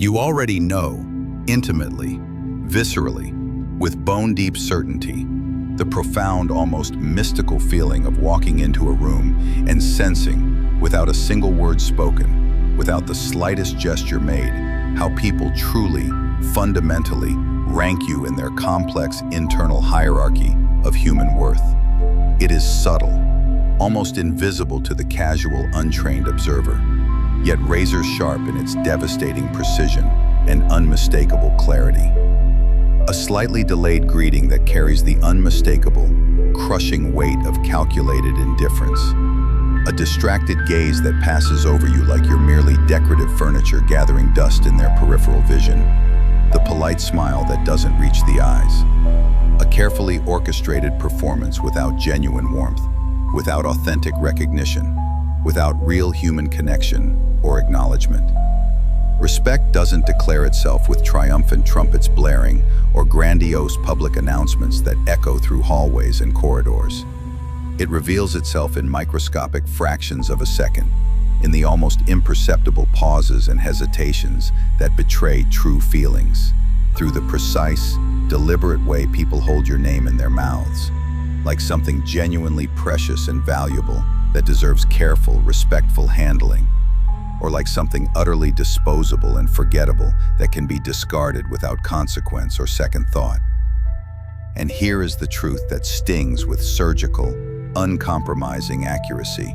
You already know, intimately, viscerally, with bone-deep certainty, the profound, almost mystical feeling of walking into a room and sensing, without a single word spoken, without the slightest gesture made, how people truly, fundamentally, rank you in their complex internal hierarchy of human worth. It is subtle, almost invisible to the casual, untrained observer, yet razor-sharp in its devastating precision and unmistakable clarity. A slightly delayed greeting that carries the unmistakable, crushing weight of calculated indifference. A distracted gaze that passes over you like you're merely decorative furniture gathering dust in their peripheral vision. The polite smile that doesn't reach the eyes. A carefully orchestrated performance without genuine warmth, without authentic recognition, without real human connection or acknowledgement. Respect doesn't declare itself with triumphant trumpets blaring or grandiose public announcements that echo through hallways and corridors. It reveals itself in microscopic fractions of a second, in the almost imperceptible pauses and hesitations that betray true feelings, through the precise, deliberate way people hold your name in their mouths, like something genuinely precious and valuable that deserves careful, respectful handling, or like something utterly disposable and forgettable that can be discarded without consequence or second thought. And here is the truth that stings with surgical, uncompromising accuracy,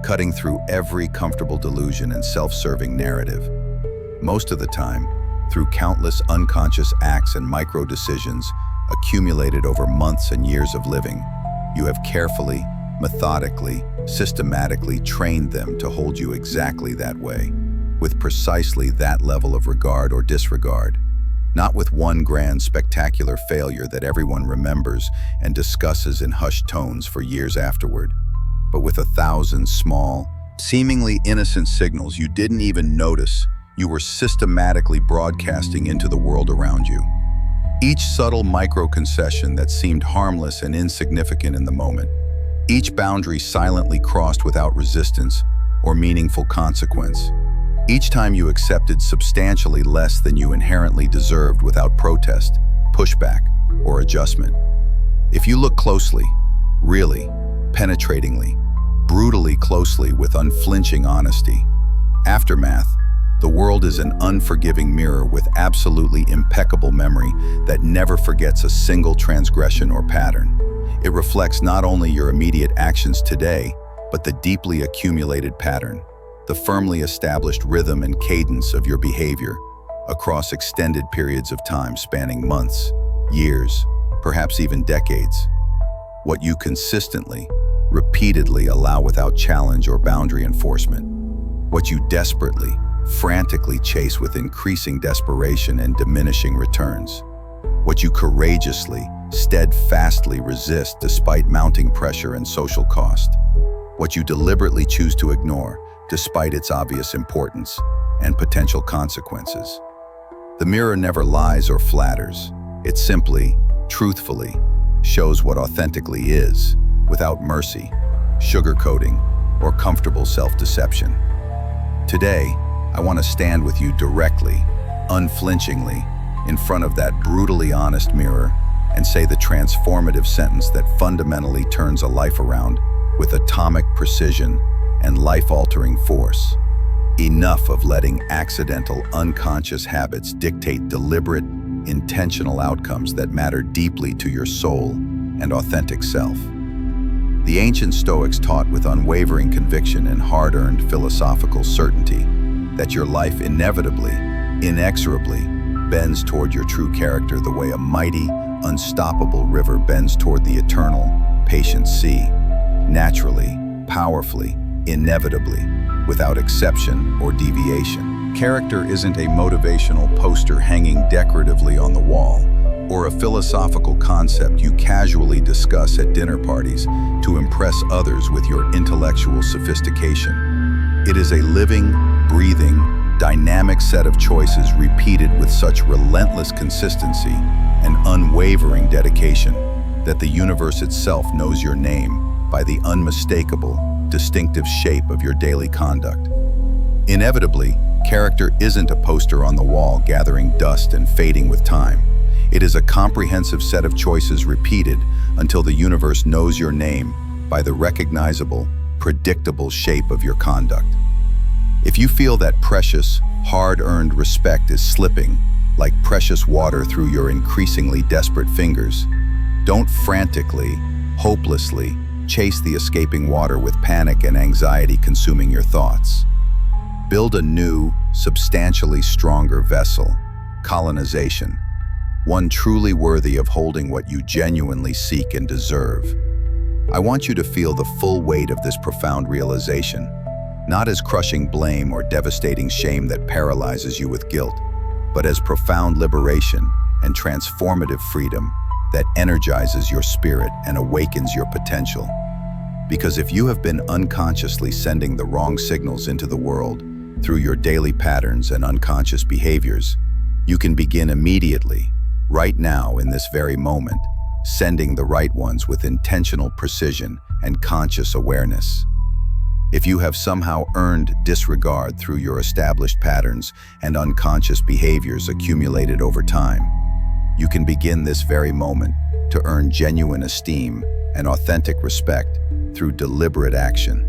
cutting through every comfortable delusion and self-serving narrative. Most of the time, through countless unconscious acts and micro-decisions accumulated over months and years of living, you have carefully, methodically, systematically trained them to hold you exactly that way, with precisely that level of regard or disregard, not with one grand spectacular failure that everyone remembers and discusses in hushed tones for years afterward, but with 1,000 small, seemingly innocent signals you didn't even notice you were systematically broadcasting into the world around you. Each subtle micro-concession that seemed harmless and insignificant in the moment, each boundary silently crossed without resistance or meaningful consequence. Each time you accepted substantially less than you inherently deserved without protest, pushback, or adjustment. If you look closely, really, penetratingly, brutally closely with unflinching honesty, aftermath, the world is an unforgiving mirror with absolutely impeccable memory that never forgets a single transgression or pattern. It reflects not only your immediate actions today, but the deeply accumulated pattern, the firmly established rhythm and cadence of your behavior across extended periods of time spanning months, years, perhaps even decades. What you consistently, repeatedly allow without challenge or boundary enforcement. What you desperately, frantically chase with increasing desperation and diminishing returns. What you courageously, steadfastly resist despite mounting pressure and social cost. What you deliberately choose to ignore despite its obvious importance and potential consequences. The mirror never lies or flatters. It simply, truthfully, shows what authentically is, without mercy, sugarcoating, or comfortable self-deception. Today, I want to stand with you directly, unflinchingly, in front of that brutally honest mirror and say the transformative sentence that fundamentally turns a life around with atomic precision and life-altering force. Enough of letting accidental, unconscious habits dictate deliberate, intentional outcomes that matter deeply to your soul and authentic self. The ancient Stoics taught with unwavering conviction and hard-earned philosophical certainty that your life inevitably, inexorably, bends toward your true character the way a mighty, unstoppable river bends toward the eternal, patient sea, naturally, powerfully, inevitably, without exception or deviation. Character isn't a motivational poster hanging decoratively on the wall, or a philosophical concept you casually discuss at dinner parties to impress others with your intellectual sophistication. It is a living, breathing, dynamic set of choices repeated with such relentless consistency and unwavering dedication that the universe itself knows your name by the unmistakable, distinctive shape of your daily conduct. Inevitably, Character isn't a poster on the wall gathering dust and fading with time. It is a comprehensive set of choices repeated until the universe knows your name by the recognizable, predictable shape of your conduct. If you feel that precious, hard-earned respect is slipping like precious water through your increasingly desperate fingers, don't frantically, hopelessly chase the escaping water with panic and anxiety consuming your thoughts. Build a new, substantially stronger vessel, colonization, one truly worthy of holding what you genuinely seek and deserve. I want you to feel the full weight of this profound realization, not as crushing blame or devastating shame that paralyzes you with guilt, but as profound liberation and transformative freedom that energizes your spirit and awakens your potential. Because if you have been unconsciously sending the wrong signals into the world through your daily patterns and unconscious behaviors, you can begin immediately, right now in this very moment, sending the right ones with intentional precision and conscious awareness. If you have somehow earned disregard through your established patterns and unconscious behaviors accumulated over time, you can begin this very moment to earn genuine esteem and authentic respect through deliberate action.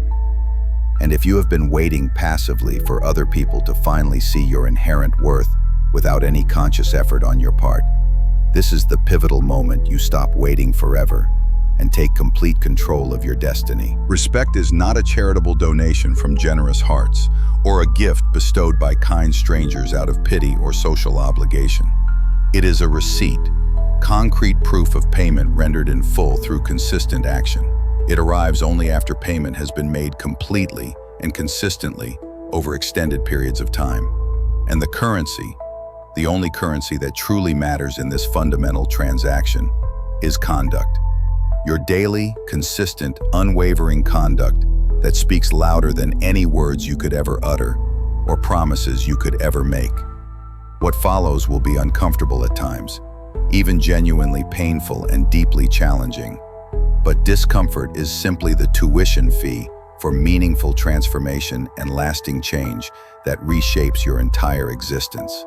And if you have been waiting passively for other people to finally see your inherent worth without any conscious effort on your part, this is the pivotal moment you stop waiting forever and take complete control of your destiny. Respect is not a charitable donation from generous hearts or a gift bestowed by kind strangers out of pity or social obligation. It is a receipt, concrete proof of payment rendered in full through consistent action. It arrives only after payment has been made completely and consistently over extended periods of time. And the currency, the only currency that truly matters in this fundamental transaction, is conduct. Your daily, consistent, unwavering conduct that speaks louder than any words you could ever utter or promises you could ever make. What follows will be uncomfortable at times, even genuinely painful and deeply challenging. But discomfort is simply the tuition fee for meaningful transformation and lasting change that reshapes your entire existence.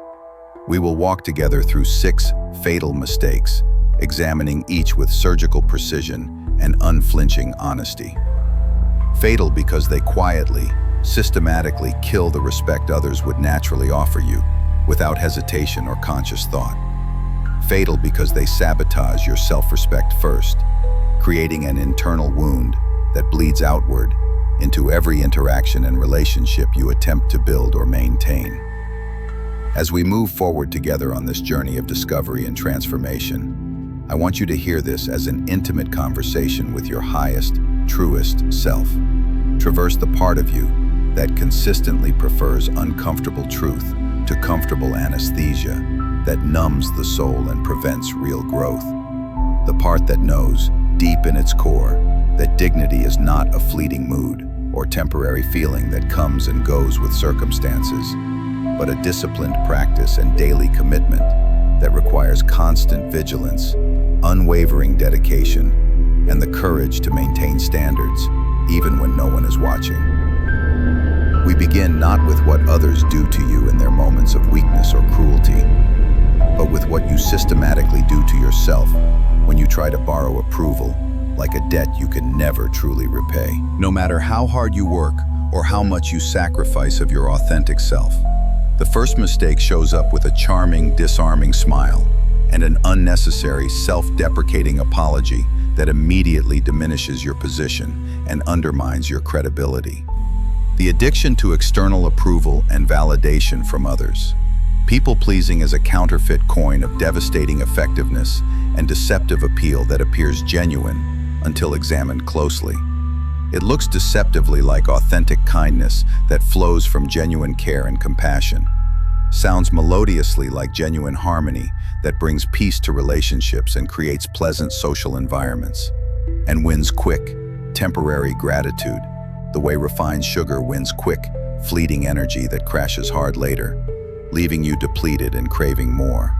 We will walk together through 6 fatal mistakes, examining each with surgical precision and unflinching honesty. Fatal because they quietly, systematically kill the respect others would naturally offer you, without hesitation or conscious thought. Fatal because they sabotage your self-respect first, creating an internal wound that bleeds outward into every interaction and relationship you attempt to build or maintain. As we move forward together on this journey of discovery and transformation, I want you to hear this as an intimate conversation with your highest, truest self. Traverse the part of you that consistently prefers uncomfortable truth to comfortable anesthesia that numbs the soul and prevents real growth. The part that knows, deep in its core, that dignity is not a fleeting mood or temporary feeling that comes and goes with circumstances, but a disciplined practice and daily commitment that requires constant vigilance, unwavering dedication, and the courage to maintain standards even when no one is watching. We begin not with what others do to you in their moments of weakness or cruelty, but with what you systematically do to yourself when you try to borrow approval, like a debt you can never truly repay. No matter how hard you work or how much you sacrifice of your authentic self, the first mistake shows up with a charming, disarming smile and an unnecessary, self-deprecating apology that immediately diminishes your position and undermines your credibility. The addiction to external approval and validation from others. People-pleasing is a counterfeit coin of devastating effectiveness and deceptive appeal that appears genuine until examined closely. It looks deceptively like authentic kindness that flows from genuine care and compassion, sounds melodiously like genuine harmony that brings peace to relationships and creates pleasant social environments, and wins quick, temporary gratitude, the way refined sugar wins quick, fleeting energy that crashes hard later, leaving you depleted and craving more.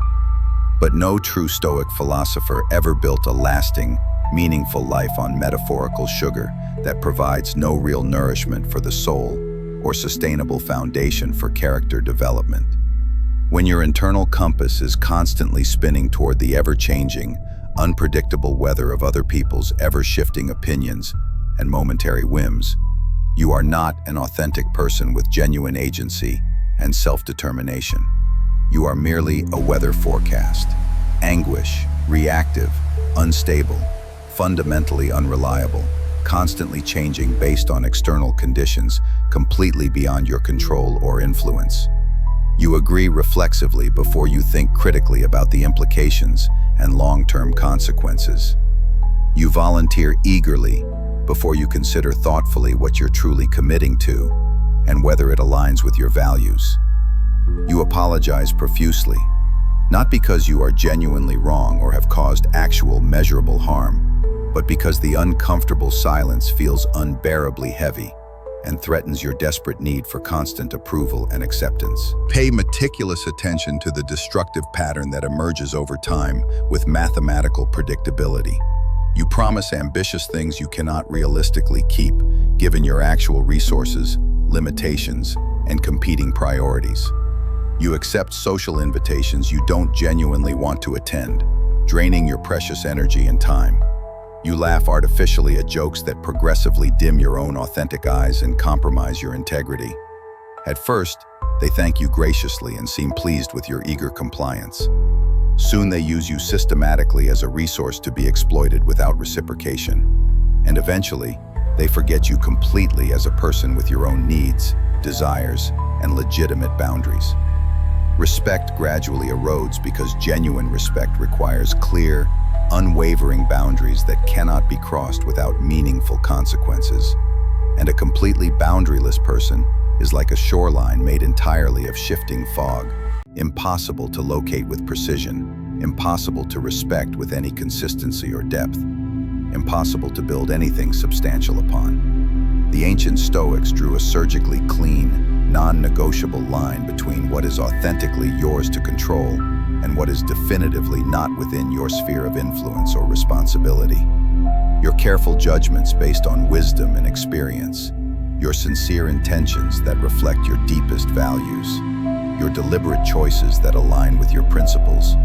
But no true Stoic philosopher ever built a lasting, meaningful life on metaphorical sugar that provides no real nourishment for the soul, or sustainable foundation for character development. When your internal compass is constantly spinning toward the ever-changing, unpredictable weather of other people's ever-shifting opinions and momentary whims, you are not an authentic person with genuine agency and self-determination. You are merely a weather forecast. Anguish, reactive, unstable, fundamentally unreliable, constantly changing based on external conditions completely beyond your control or influence. You agree reflexively before you think critically about the implications and long-term consequences. You volunteer eagerly before you consider thoughtfully what you're truly committing to and whether it aligns with your values. You apologize profusely, not because you are genuinely wrong or have caused actual measurable harm, but because the uncomfortable silence feels unbearably heavy and threatens your desperate need for constant approval and acceptance. Pay meticulous attention to the destructive pattern that emerges over time with mathematical predictability. You promise ambitious things you cannot realistically keep, given your actual resources, limitations, and competing priorities. You accept social invitations you don't genuinely want to attend, draining your precious energy and time. You laugh artificially at jokes that progressively dim your own authentic eyes and compromise your integrity. At first, they thank you graciously and seem pleased with your eager compliance. Soon they use you systematically as a resource to be exploited without reciprocation. And eventually, they forget you completely as a person with your own needs, desires, and legitimate boundaries. Respect gradually erodes because genuine respect requires clear, unwavering boundaries that cannot be crossed without meaningful consequences. And a completely boundaryless person is like a shoreline made entirely of shifting fog, impossible to locate with precision, impossible to respect with any consistency or depth, impossible to build anything substantial upon. The ancient Stoics drew a surgically clean, non-negotiable line between what is authentically yours to control and what is definitively not within your sphere of influence or responsibility. Your careful judgments based on wisdom and experience, your sincere intentions that reflect your deepest values, your deliberate choices that align with your principles,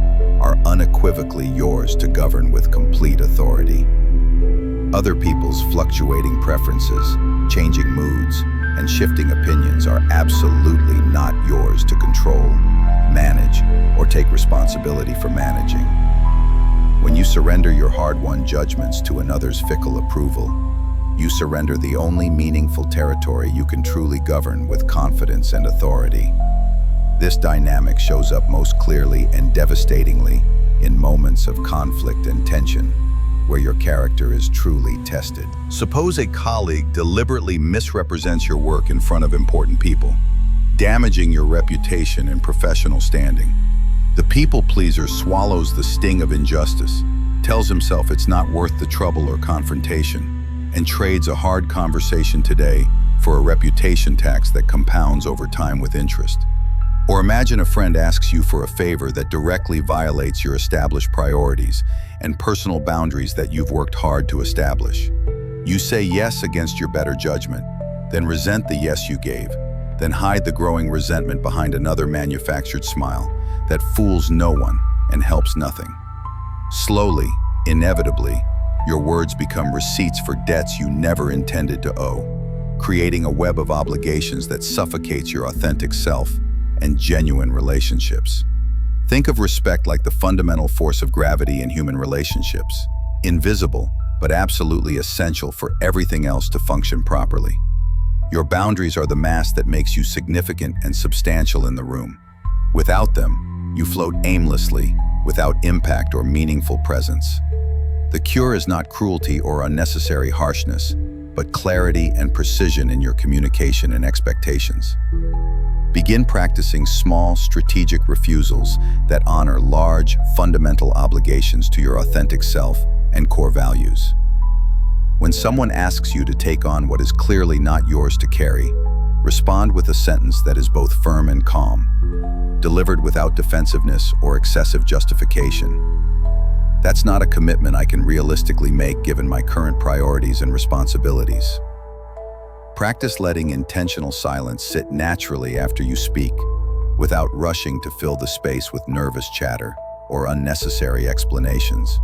are unequivocally yours to govern with complete authority. Other people's fluctuating preferences, changing moods, and shifting opinions are absolutely not yours to control, manage, or take responsibility for managing. When you surrender your hard-won judgments to another's fickle approval, you surrender the only meaningful territory you can truly govern with confidence and authority. This dynamic shows up most clearly and devastatingly in moments of conflict and tension, where your character is truly tested. Suppose a colleague deliberately misrepresents your work in front of important people, damaging your reputation and professional standing. The people pleaser swallows the sting of injustice, tells himself it's not worth the trouble or confrontation, and trades a hard conversation today for a reputation tax that compounds over time with interest. Or imagine a friend asks you for a favor that directly violates your established priorities and personal boundaries that you've worked hard to establish. You say yes against your better judgment, then resent the yes you gave, then hide the growing resentment behind another manufactured smile that fools no one and helps nothing. Slowly, inevitably, your words become receipts for debts you never intended to owe, creating a web of obligations that suffocates your authentic self and genuine relationships. Think of respect like the fundamental force of gravity in human relationships, invisible but absolutely essential for everything else to function properly. Your boundaries are the mass that makes you significant and substantial in the room. Without them, you float aimlessly, without impact or meaningful presence. The cure is not cruelty or unnecessary harshness, but clarity and precision in your communication and expectations. Begin practicing small, strategic refusals that honor large, fundamental obligations to your authentic self and core values. When someone asks you to take on what is clearly not yours to carry, respond with a sentence that is both firm and calm, delivered without defensiveness or excessive justification. That's not a commitment I can realistically make given my current priorities and responsibilities. Practice letting intentional silence sit naturally after you speak, without rushing to fill the space with nervous chatter or unnecessary explanations.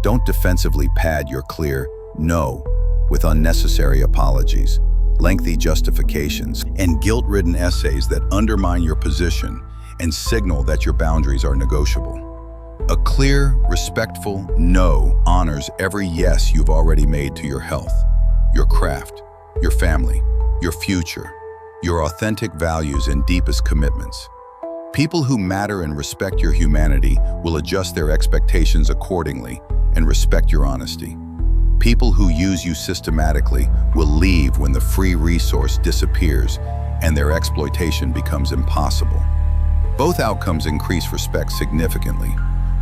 Don't defensively pad your clear "no" with unnecessary apologies, lengthy justifications, and guilt-ridden essays that undermine your position and signal that your boundaries are negotiable. A clear, respectful "no" honors every yes you've already made to your health, your craft, your family, your future, your authentic values and deepest commitments. People who matter and respect your humanity will adjust their expectations accordingly and respect your honesty. People who use you systematically will leave when the free resource disappears and their exploitation becomes impossible. Both outcomes increase respect significantly,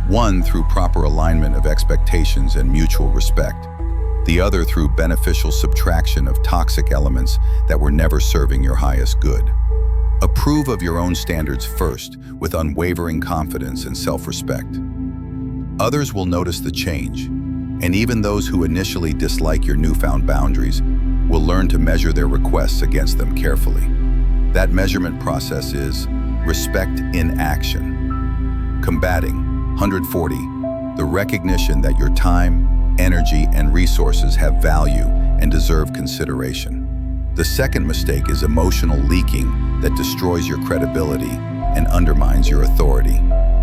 one through proper alignment of expectations and mutual respect, the other through beneficial subtraction of toxic elements that were never serving your highest good. Approve of your own standards first, with unwavering confidence and self-respect. Others will notice the change, and even those who initially dislike your newfound boundaries will learn to measure their requests against them carefully. That measurement process is respect in action. Combating 140, the recognition that your time, energy, and resources have value and deserve consideration. The second mistake is emotional leaking that destroys your credibility and undermines your authority.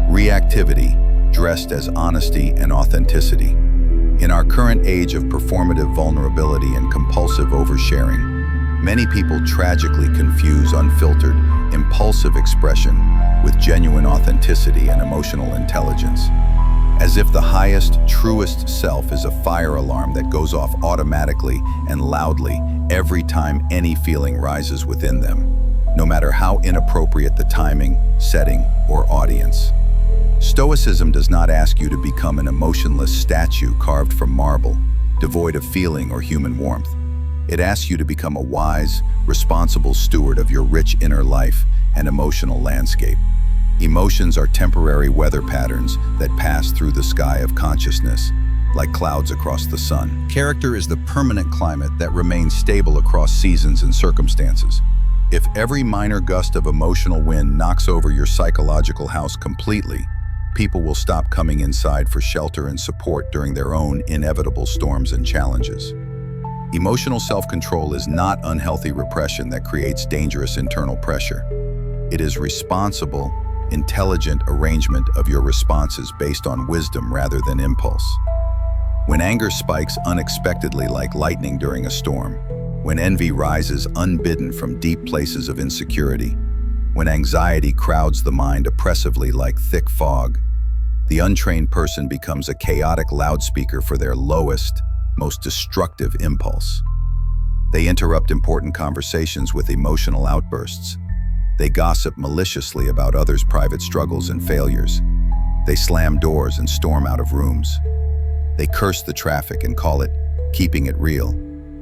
Reactivity, dressed as honesty and authenticity. In our current age of performative vulnerability and compulsive oversharing, many people tragically confuse unfiltered, impulsive expression with genuine authenticity and emotional intelligence. As if the highest, truest self is a fire alarm that goes off automatically and loudly every time any feeling rises within them, no matter how inappropriate the timing, setting, or audience. Stoicism does not ask you to become an emotionless statue carved from marble, devoid of feeling or human warmth. It asks you to become a wise, responsible steward of your rich inner life and emotional landscape. Emotions are temporary weather patterns that pass through the sky of consciousness, like clouds across the sun. Character is the permanent climate that remains stable across seasons and circumstances. If every minor gust of emotional wind knocks over your psychological house completely, people will stop coming inside for shelter and support during their own inevitable storms and challenges. Emotional self-control is not unhealthy repression that creates dangerous internal pressure. It is responsible, intelligent arrangement of your responses based on wisdom rather than impulse. When anger spikes unexpectedly like lightning during a storm, when envy rises unbidden from deep places of insecurity, when anxiety crowds the mind oppressively like thick fog, the untrained person becomes a chaotic loudspeaker for their lowest, most destructive impulse. They interrupt important conversations with emotional outbursts. They gossip maliciously about others' private struggles and failures. They slam doors and storm out of rooms. They curse the traffic and call it keeping it real,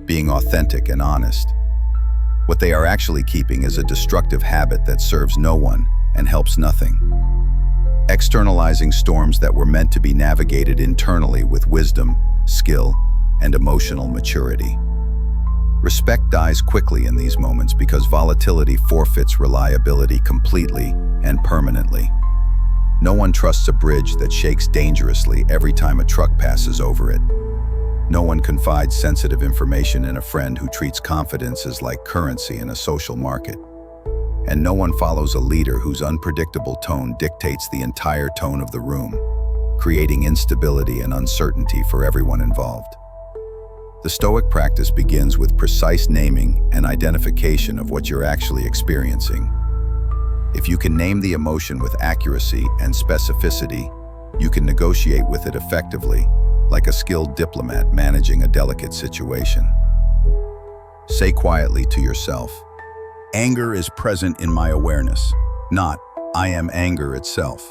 being authentic and honest. What they are actually keeping is a destructive habit that serves no one and helps nothing. Externalizing storms that were meant to be navigated internally with wisdom, skill, and emotional maturity. Respect dies quickly in these moments because volatility forfeits reliability completely and permanently. No one trusts a bridge that shakes dangerously every time a truck passes over it. No one confides sensitive information in a friend who treats confidence as like currency in a social market. And no one follows a leader whose unpredictable tone dictates the entire tone of the room, creating instability and uncertainty for everyone involved. The Stoic practice begins with precise naming and identification of what you're actually experiencing. If you can name the emotion with accuracy and specificity, you can negotiate with it effectively, like a skilled diplomat managing a delicate situation. Say quietly to yourself, "Anger is present in my awareness," not "I am anger itself."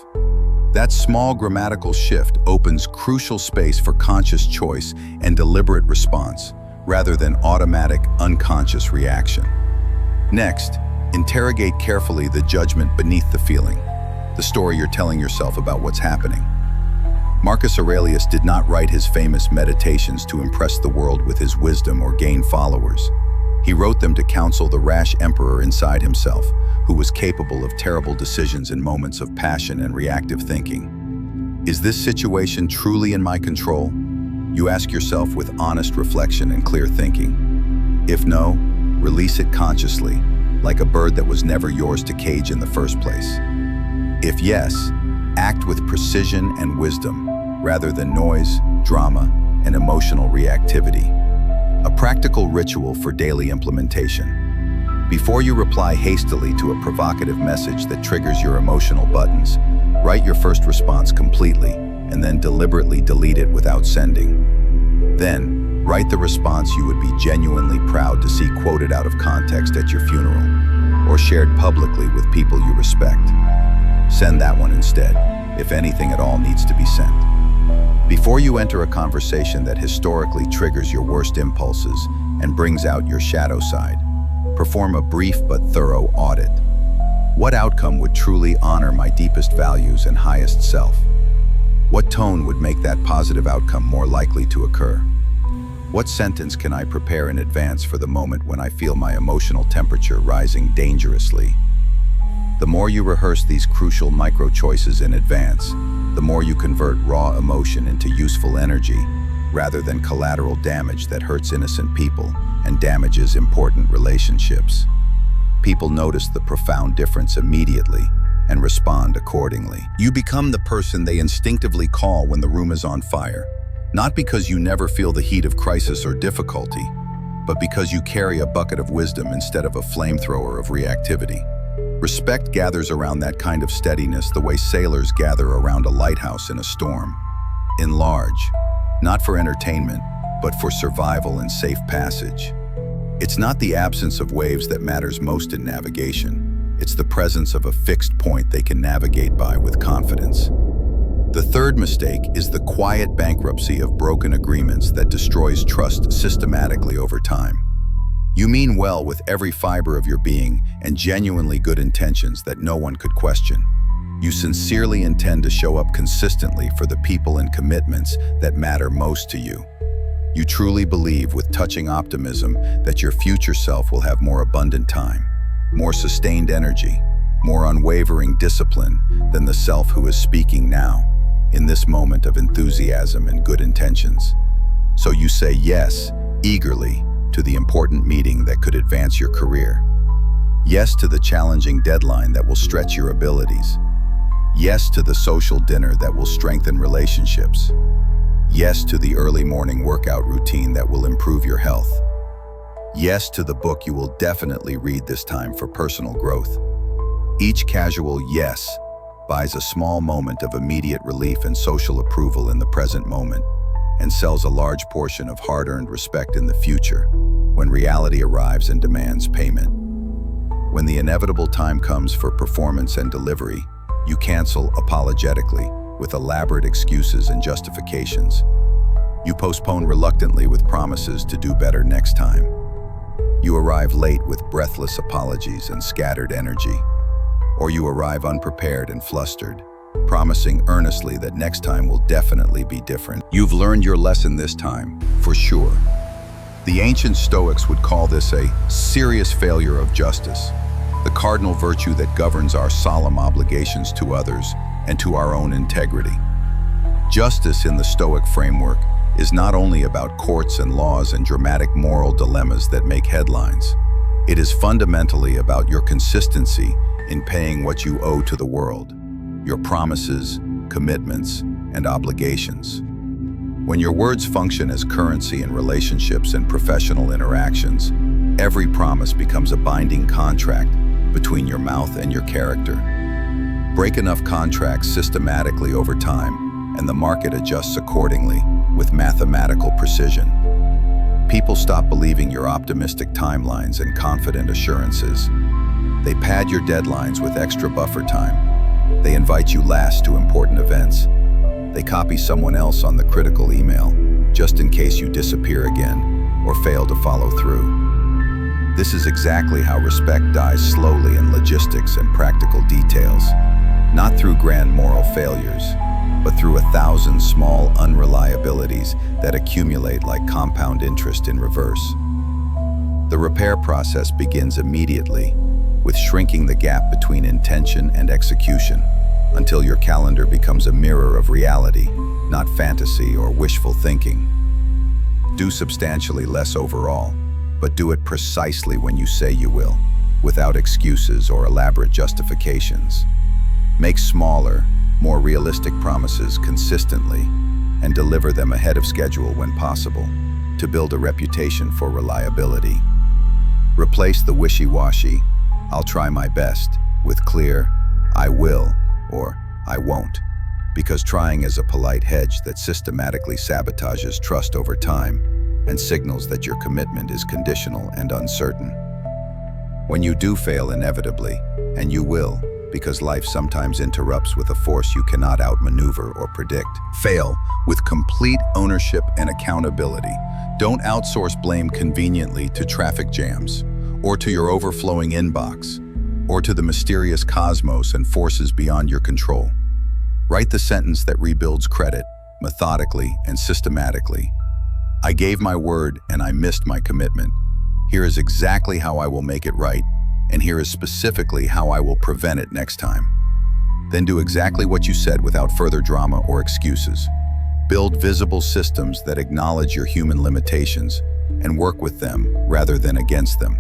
That small grammatical shift opens crucial space for conscious choice and deliberate response, rather than automatic, unconscious reaction. Next, interrogate carefully the judgment beneath the feeling, the story you're telling yourself about what's happening. Marcus Aurelius did not write his famous meditations to impress the world with his wisdom or gain followers. He wrote them to counsel the rash emperor inside himself, who was capable of terrible decisions in moments of passion and reactive thinking. Is this situation truly in my control? You ask yourself with honest reflection and clear thinking. If no, release it consciously, like a bird that was never yours to cage in the first place. If yes, act with precision and wisdom, rather than noise, drama, and emotional reactivity. A practical ritual for daily implementation. Before you reply hastily to a provocative message that triggers your emotional buttons, write your first response completely and then deliberately delete it without sending. Then, write the response you would be genuinely proud to see quoted out of context at your funeral or shared publicly with people you respect. Send that one instead, if anything at all needs to be sent. Before you enter a conversation that historically triggers your worst impulses and brings out your shadow side, perform a brief but thorough audit. What outcome would truly honor my deepest values and highest self? What tone would make that positive outcome more likely to occur? What sentence can I prepare in advance for the moment when I feel my emotional temperature rising dangerously? The more you rehearse these crucial micro-choices in advance, the more you convert raw emotion into useful energy, rather than collateral damage that hurts innocent people and damages important relationships. People notice the profound difference immediately and respond accordingly. You become the person they instinctively call when the room is on fire, not because you never feel the heat of crisis or difficulty, but because you carry a bucket of wisdom instead of a flamethrower of reactivity. Respect gathers around that kind of steadiness the way sailors gather around a lighthouse in a storm. In large, not for entertainment, but for survival and safe passage. It's not the absence of waves that matters most in navigation. It's the presence of a fixed point they can navigate by with confidence. The third mistake is the quiet bankruptcy of broken agreements that destroys trust systematically over time. You mean well with every fiber of your being and genuinely good intentions that no one could question. You sincerely intend to show up consistently for the people and commitments that matter most to you. You truly believe with touching optimism that your future self will have more abundant time, more sustained energy, more unwavering discipline than the self who is speaking now, in this moment of enthusiasm and good intentions. So you say yes, eagerly, to the important meeting that could advance your career. Yes to the challenging deadline that will stretch your abilities. Yes to the social dinner that will strengthen relationships. Yes to the early morning workout routine that will improve your health. Yes to the book you will definitely read this time for personal growth. Each casual yes buys a small moment of immediate relief and social approval in the present moment, and sells a large portion of hard-earned respect in the future, when reality arrives and demands payment. When the inevitable time comes for performance and delivery, you cancel apologetically with elaborate excuses and justifications. You postpone reluctantly with promises to do better next time. You arrive late with breathless apologies and scattered energy. Or you arrive unprepared and flustered, promising earnestly that next time will definitely be different. You've learned your lesson this time, for sure. The ancient Stoics would call this a serious failure of justice, the cardinal virtue that governs our solemn obligations to others and to our own integrity. Justice in the Stoic framework is not only about courts and laws and dramatic moral dilemmas that make headlines. It is fundamentally about your consistency in paying what you owe to the world, your promises, commitments, and obligations. When your words function as currency in relationships and professional interactions, every promise becomes a binding contract between your mouth and your character. Break enough contracts systematically over time, and the market adjusts accordingly with mathematical precision. People stop believing your optimistic timelines and confident assurances. They pad your deadlines with extra buffer time. They invite you last to important events. They copy someone else on the critical email, just in case you disappear again or fail to follow through. This is exactly how respect dies slowly in logistics and practical details, not through grand moral failures, but through 1,000 small unreliabilities that accumulate like compound interest in reverse. The repair process begins immediately, with shrinking the gap between intention and execution, until your calendar becomes a mirror of reality, not fantasy or wishful thinking. Do substantially less overall, but do it precisely when you say you will, without excuses or elaborate justifications. Make smaller, more realistic promises consistently, and deliver them ahead of schedule when possible, to build a reputation for reliability. Replace the wishy-washy, "I'll try my best," with clear, "I will," or "I won't," because trying is a polite hedge that systematically sabotages trust over time and signals that your commitment is conditional and uncertain. When you do fail inevitably, and you will, because life sometimes interrupts with a force you cannot outmaneuver or predict, fail with complete ownership and accountability. Don't outsource blame conveniently to traffic jams, or to your overflowing inbox, or to the mysterious cosmos and forces beyond your control. Write the sentence that rebuilds credit, methodically and systematically. "I gave my word and I missed my commitment. Here is exactly how I will make it right, and here is specifically how I will prevent it next time." Then do exactly what you said without further drama or excuses. Build visible systems that acknowledge your human limitations and work with them rather than against them.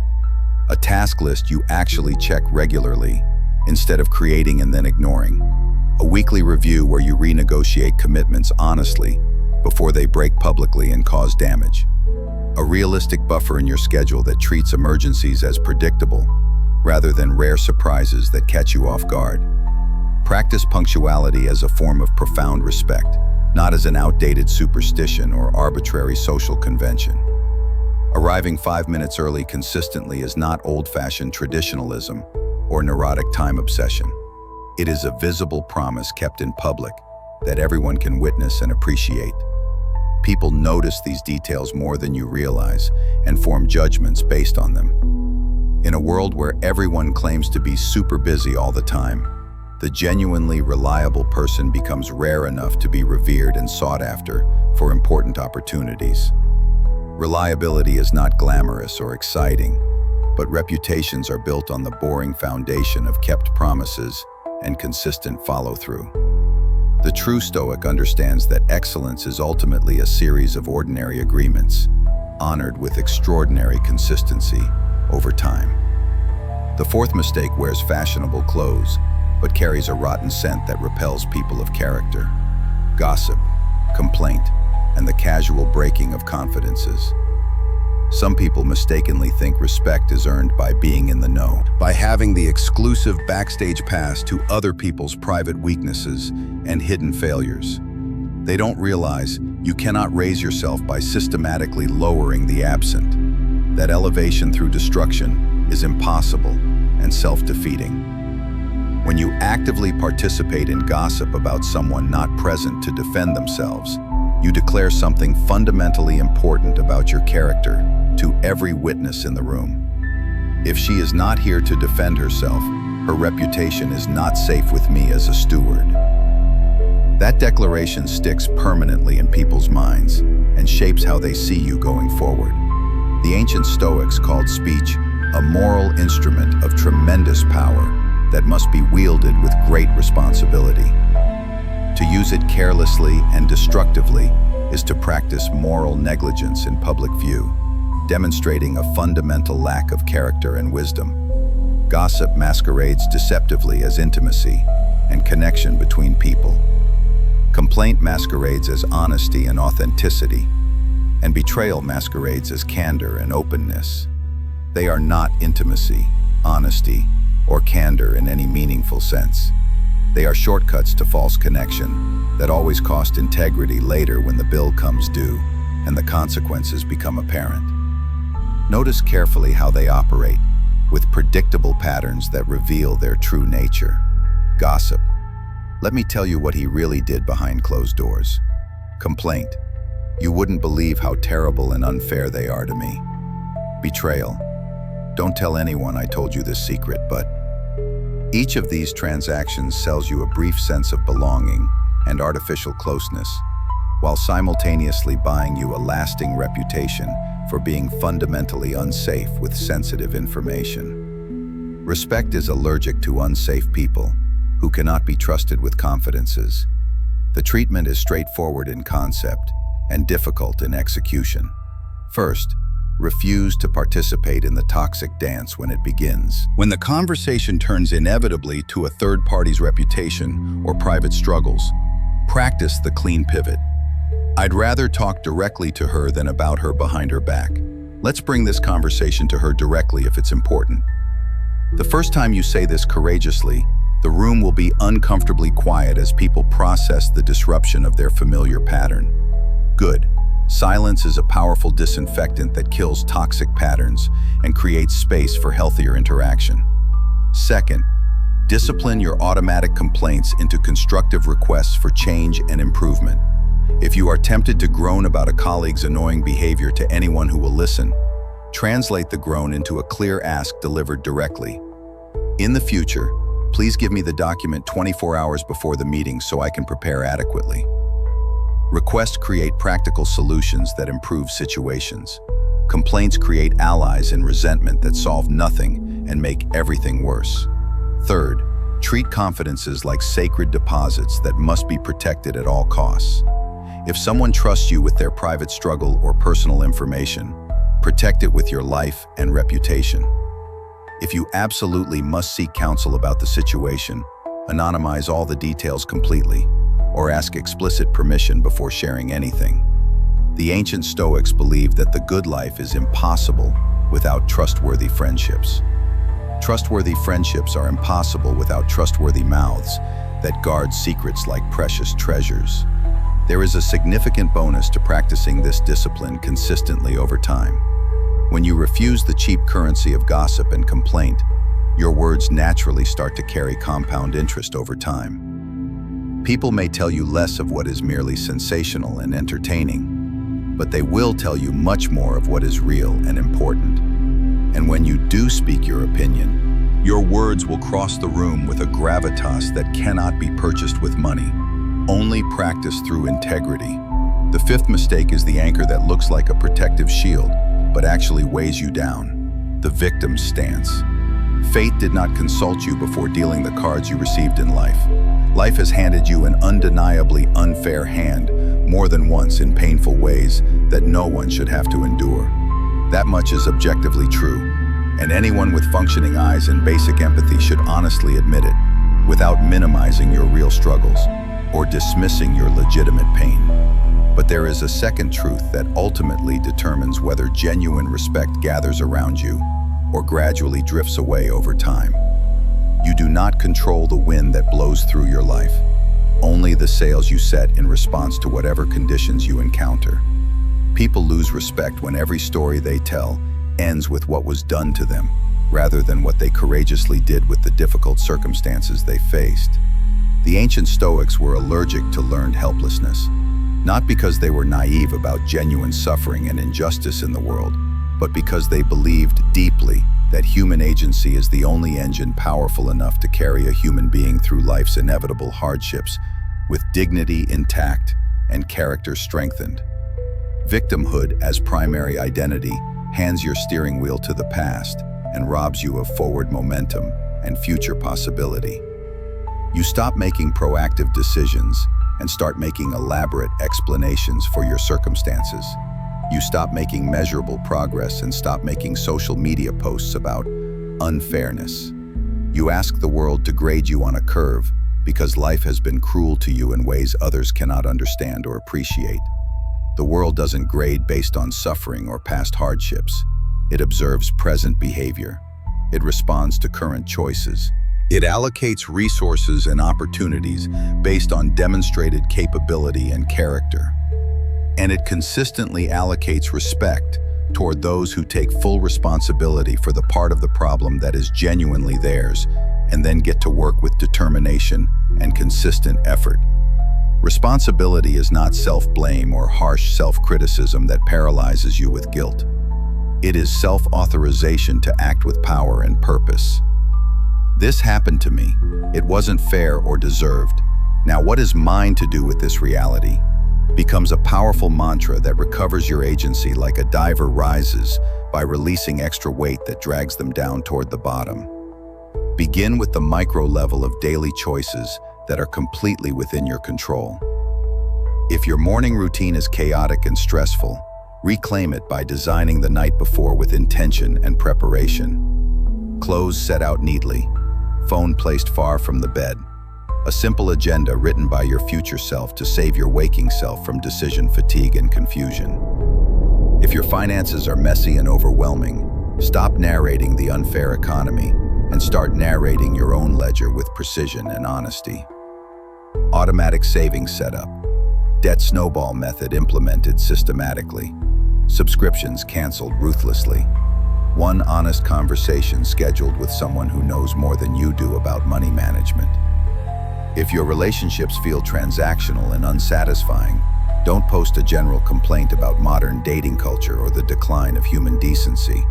A task list you actually check regularly, instead of creating and then ignoring. A weekly review where you renegotiate commitments honestly before they break publicly and cause damage. A realistic buffer in your schedule that treats emergencies as predictable, rather than rare surprises that catch you off guard. Practice punctuality as a form of profound respect, not as an outdated superstition or arbitrary social convention. Arriving 5 minutes early consistently is not old-fashioned traditionalism or neurotic time obsession. It is a visible promise kept in public that everyone can witness and appreciate. People notice these details more than you realize and form judgments based on them. In a world where everyone claims to be super busy all the time, the genuinely reliable person becomes rare enough to be revered and sought after for important opportunities. Reliability is not glamorous or exciting, but reputations are built on the boring foundation of kept promises and consistent follow-through. The true Stoic understands that excellence is ultimately a series of ordinary agreements, honored with extraordinary consistency over time. The fourth mistake wears fashionable clothes, but carries a rotten scent that repels people of character. Gossip, complaint, and the casual breaking of confidences. Some people mistakenly think respect is earned by being in the know, by having the exclusive backstage pass to other people's private weaknesses and hidden failures. They don't realize you cannot raise yourself by systematically lowering the absent. That elevation through destruction is impossible and self-defeating. When you actively participate in gossip about someone not present to defend themselves, you declare something fundamentally important about your character to every witness in the room. If she is not here to defend herself, her reputation is not safe with me as a steward. That declaration sticks permanently in people's minds and shapes how they see you going forward. The ancient Stoics called speech a moral instrument of tremendous power that must be wielded with great responsibility. To use it carelessly and destructively is to practice moral negligence in public view, demonstrating a fundamental lack of character and wisdom. Gossip masquerades deceptively as intimacy and connection between people. Complaint masquerades as honesty and authenticity, and betrayal masquerades as candor and openness. They are not intimacy, honesty, or candor in any meaningful sense. They are shortcuts to false connection that always cost integrity later when the bill comes due and the consequences become apparent. Notice carefully how they operate, with predictable patterns that reveal their true nature. Gossip. Let me tell you what he really did behind closed doors. Complaint. You wouldn't believe how terrible and unfair they are to me. Betrayal. Don't tell anyone I told you this secret, but each of these transactions sells you a brief sense of belonging and artificial closeness, while simultaneously buying you a lasting reputation for being fundamentally unsafe with sensitive information. Respect is allergic to unsafe people who cannot be trusted with confidences. The treatment is straightforward in concept and difficult in execution. First, refuse to participate in the toxic dance when it begins. When the conversation turns inevitably to a third party's reputation or private struggles, practice the clean pivot. I'd rather talk directly to her than about her behind her back. Let's bring this conversation to her directly if it's important. The first time you say this courageously, the room will be uncomfortably quiet as people process the disruption of their familiar pattern. Good. Silence is a powerful disinfectant that kills toxic patterns and creates space for healthier interaction. Second, discipline your automatic complaints into constructive requests for change and improvement. If you are tempted to groan about a colleague's annoying behavior to anyone who will listen, translate the groan into a clear ask delivered directly. In the future, please give me the document 24 hours before the meeting so I can prepare adequately. Requests create practical solutions that improve situations. Complaints create allies in resentment that solve nothing and make everything worse. Third, treat confidences like sacred deposits that must be protected at all costs. If someone trusts you with their private struggle or personal information, protect it with your life and reputation. If you absolutely must seek counsel about the situation, anonymize all the details completely, or ask explicit permission before sharing anything. The ancient Stoics believed that the good life is impossible without trustworthy friendships. Trustworthy friendships are impossible without trustworthy mouths that guard secrets like precious treasures. There is a significant bonus to practicing this discipline consistently over time. When you refuse the cheap currency of gossip and complaint, your words naturally start to carry compound interest over time. People may tell you less of what is merely sensational and entertaining, but they will tell you much more of what is real and important. And when you do speak your opinion, your words will cross the room with a gravitas that cannot be purchased with money, only practiced through integrity. The fifth mistake is the anchor that looks like a protective shield, but actually weighs you down: the victim's stance. Fate did not consult you before dealing the cards you received in life. Life has handed you an undeniably unfair hand more than once in painful ways that no one should have to endure. That much is objectively true, and anyone with functioning eyes and basic empathy should honestly admit it, without minimizing your real struggles or dismissing your legitimate pain. But there is a second truth that ultimately determines whether genuine respect gathers around you or gradually drifts away over time. You do not control the wind that blows through your life, only the sails you set in response to whatever conditions you encounter. People lose respect when every story they tell ends with what was done to them, rather than what they courageously did with the difficult circumstances they faced. The ancient Stoics were allergic to learned helplessness, not because they were naive about genuine suffering and injustice in the world, but because they believed deeply that human agency is the only engine powerful enough to carry a human being through life's inevitable hardships with dignity intact and character strengthened. Victimhood as primary identity hands your steering wheel to the past and robs you of forward momentum and future possibility. You stop making proactive decisions and start making elaborate explanations for your circumstances. You stop making measurable progress and stop making social media posts about unfairness. You ask the world to grade you on a curve because life has been cruel to you in ways others cannot understand or appreciate. The world doesn't grade based on suffering or past hardships. It observes present behavior. It responds to current choices. It allocates resources and opportunities based on demonstrated capability and character. And it consistently allocates respect toward those who take full responsibility for the part of the problem that is genuinely theirs, and then get to work with determination and consistent effort. Responsibility is not self-blame or harsh self-criticism that paralyzes you with guilt. It is self-authorization to act with power and purpose. This happened to me. It wasn't fair or deserved. Now what is mine to do with this reality? becomes a powerful mantra that recovers your agency like a diver rises by releasing extra weight that drags them down toward the bottom. Begin with the micro level of daily choices that are completely within your control. If your morning routine is chaotic and stressful, reclaim it by designing the night before with intention and preparation. Clothes set out neatly, phone placed far from the bed, a simple agenda written by your future self to save your waking self from decision fatigue and confusion. If your finances are messy and overwhelming, stop narrating the unfair economy and start narrating your own ledger with precision and honesty. Automatic savings setup, debt snowball method implemented systematically, subscriptions canceled ruthlessly, one honest conversation scheduled with someone who knows more than you do about money management. If your relationships feel transactional and unsatisfying, don't post a general complaint about modern dating culture or the decline of human decency.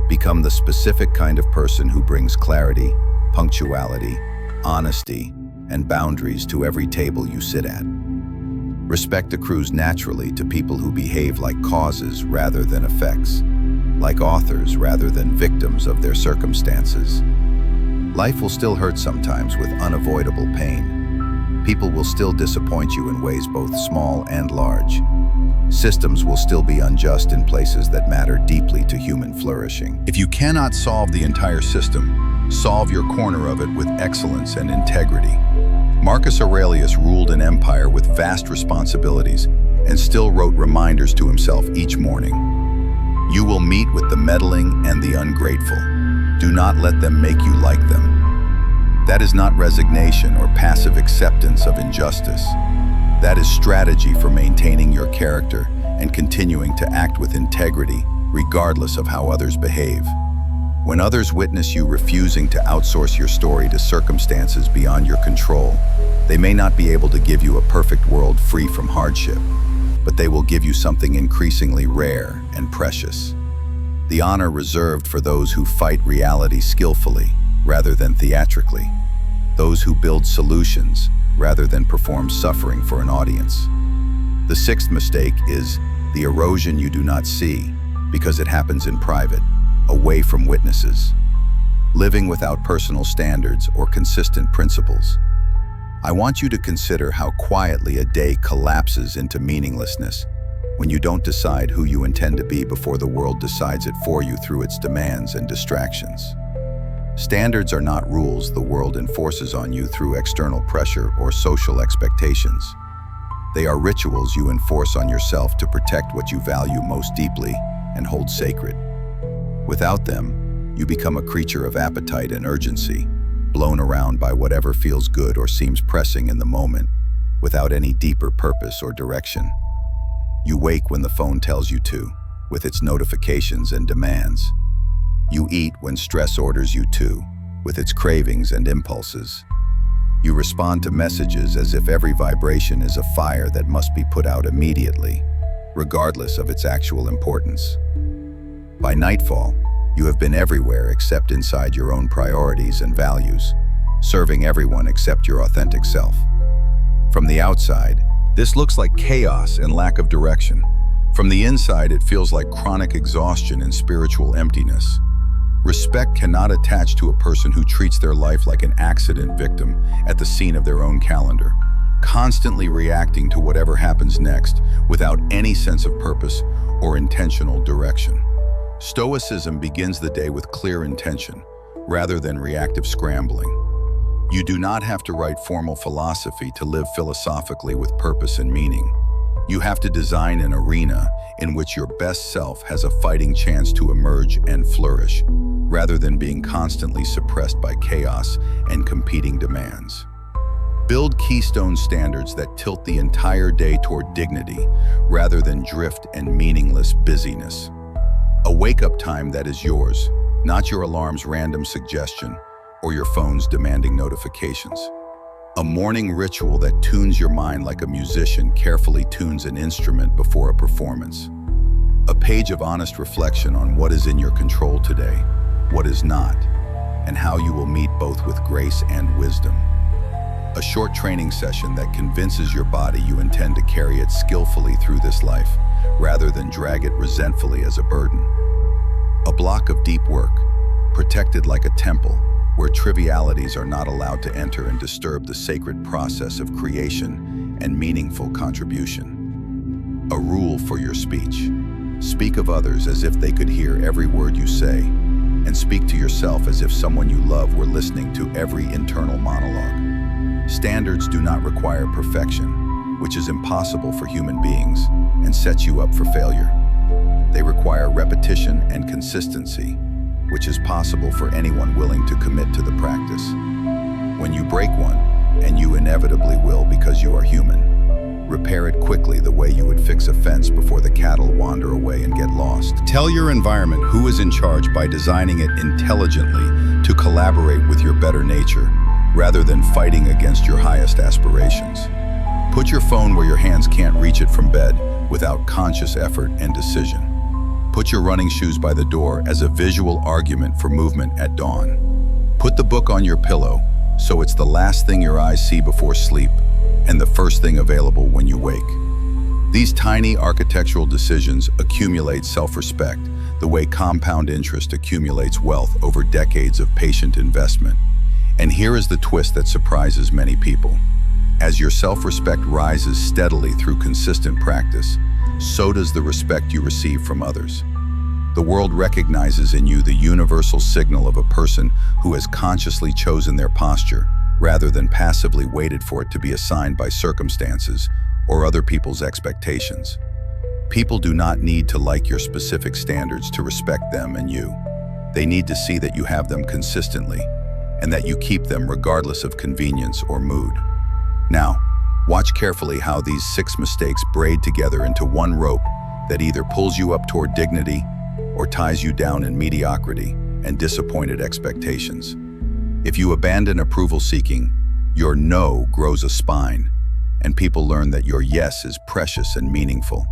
Become the specific kind of person who brings clarity, punctuality, honesty, and boundaries to every table you sit at. Respect accrues naturally to people who behave like causes rather than effects, like authors rather than victims of their circumstances. Life will still hurt sometimes with unavoidable pain. People will still disappoint you in ways both small and large. Systems will still be unjust in places that matter deeply to human flourishing. If you cannot solve the entire system, solve your corner of it with excellence and integrity. Marcus Aurelius ruled an empire with vast responsibilities and still wrote reminders to himself each morning. You will meet with the meddling and the ungrateful. Do not let them make you like them. That is not resignation or passive acceptance of injustice. That is strategy for maintaining your character and continuing to act with integrity, regardless of how others behave. When others witness you refusing to outsource your story to circumstances beyond your control, they may not be able to give you a perfect world free from hardship, but they will give you something increasingly rare and precious. The honor reserved for those who fight reality skillfully rather than theatrically, those who build solutions rather than perform suffering for an audience. The sixth mistake is the erosion you do not see because it happens in private, away from witnesses. Living without personal standards or consistent principles. I want you to consider how quietly a day collapses into meaninglessness when you don't decide who you intend to be before the world decides it for you through its demands and distractions. Standards are not rules the world enforces on you through external pressure or social expectations. They are rituals you enforce on yourself to protect what you value most deeply and hold sacred. Without them, you become a creature of appetite and urgency, blown around by whatever feels good or seems pressing in the moment, without any deeper purpose or direction. You wake when the phone tells you to, with its notifications and demands. You eat when stress orders you to, with its cravings and impulses. You respond to messages as if every vibration is a fire that must be put out immediately, regardless of its actual importance. By nightfall, you have been everywhere except inside your own priorities and values, serving everyone except your authentic self. From the outside, this looks like chaos and lack of direction. From the inside, it feels like chronic exhaustion and spiritual emptiness. Respect cannot attach to a person who treats their life like an accident victim at the scene of their own calendar, constantly reacting to whatever happens next without any sense of purpose or intentional direction. Stoicism begins the day with clear intention, rather than reactive scrambling. You do not have to write formal philosophy to live philosophically with purpose and meaning. You have to design an arena in which your best self has a fighting chance to emerge and flourish, rather than being constantly suppressed by chaos and competing demands. Build keystone standards that tilt the entire day toward dignity, rather than drift and meaningless busyness. A wake-up time that is yours, not your alarm's random suggestion or your phone's demanding notifications. A morning ritual that tunes your mind like a musician carefully tunes an instrument before a performance. A page of honest reflection on what is in your control today, what is not, and how you will meet both with grace and wisdom. A short training session that convinces your body you intend to carry it skillfully through this life, rather than drag it resentfully as a burden. A block of deep work, protected like a temple, where trivialities are not allowed to enter and disturb the sacred process of creation and meaningful contribution. A rule for your speech. Speak of others as if they could hear every word you say, and speak to yourself as if someone you love were listening to every internal monologue. Standards do not require perfection, which is impossible for human beings and sets you up for failure. They require repetition and consistency, which is possible for anyone willing to commit to the practice. When you break one, and you inevitably will because you are human, repair it quickly the way you would fix a fence before the cattle wander away and get lost. Tell your environment who is in charge by designing it intelligently to collaborate with your better nature, rather than fighting against your highest aspirations. Put your phone where your hands can't reach it from bed without conscious effort and decision. Put your running shoes by the door as a visual argument for movement at dawn. Put the book on your pillow so it's the last thing your eyes see before sleep and the first thing available when you wake. These tiny architectural decisions accumulate self-respect the way compound interest accumulates wealth over decades of patient investment. And here is the twist that surprises many people. As your self-respect rises steadily through consistent practice, so does the respect you receive from others. The world recognizes in you the universal signal of a person who has consciously chosen their posture, rather than passively waited for it to be assigned by circumstances or other people's expectations. People do not need to like your specific standards to respect them and you. They need to see that you have them consistently, and that you keep them regardless of convenience or mood. Now, watch carefully how these 6 mistakes braid together into one rope that either pulls you up toward dignity or ties you down in mediocrity and disappointed expectations. If you abandon approval seeking, your no grows a spine, and people learn that your yes is precious and meaningful.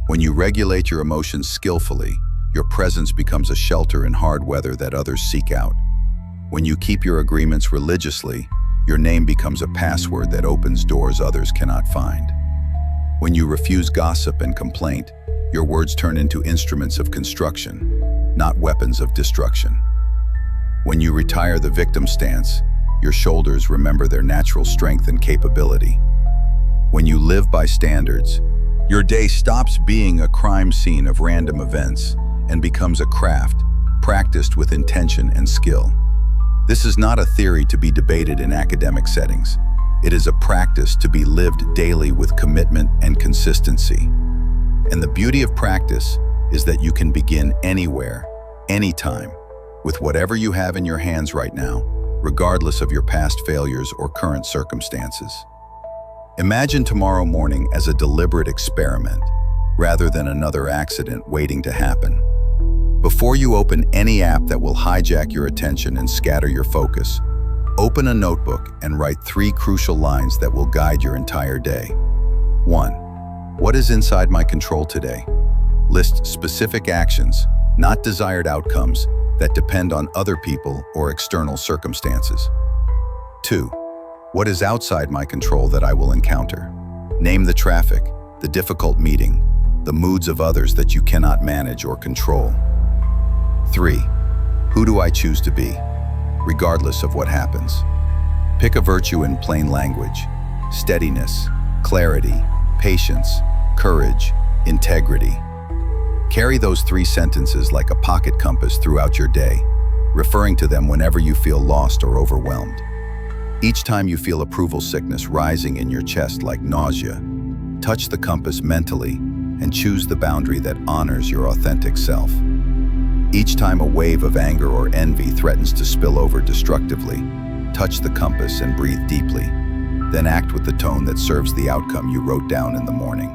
When you regulate your emotions skillfully, your presence becomes a shelter in hard weather that others seek out. When you keep your agreements religiously, your name becomes a password that opens doors others cannot find. When you refuse gossip and complaint, your words turn into instruments of construction, not weapons of destruction. When you retire the victim stance, your shoulders remember their natural strength and capability. When you live by standards, your day stops being a crime scene of random events and becomes a craft, practiced with intention and skill. This is not a theory to be debated in academic settings. It is a practice to be lived daily with commitment and consistency. And the beauty of practice is that you can begin anywhere, anytime, with whatever you have in your hands right now, regardless of your past failures or current circumstances. Imagine tomorrow morning as a deliberate experiment, rather than another accident waiting to happen. Before you open any app that will hijack your attention and scatter your focus, open a notebook and write 3 crucial lines that will guide your entire day. 1. What is inside my control today? List specific actions, not desired outcomes, that depend on other people or external circumstances. 2. What is outside my control that I will encounter? Name the traffic, the difficult meeting, the moods of others that you cannot manage or control. 3. Who do I choose to be, regardless of what happens? Pick a virtue in plain language: steadiness, clarity, patience, courage, integrity. Carry those 3 sentences like a pocket compass throughout your day, referring to them whenever you feel lost or overwhelmed. Each time you feel approval sickness rising in your chest like nausea, touch the compass mentally and choose the boundary that honors your authentic self. Each time a wave of anger or envy threatens to spill over destructively, touch the compass and breathe deeply. Then act with the tone that serves the outcome you wrote down in the morning.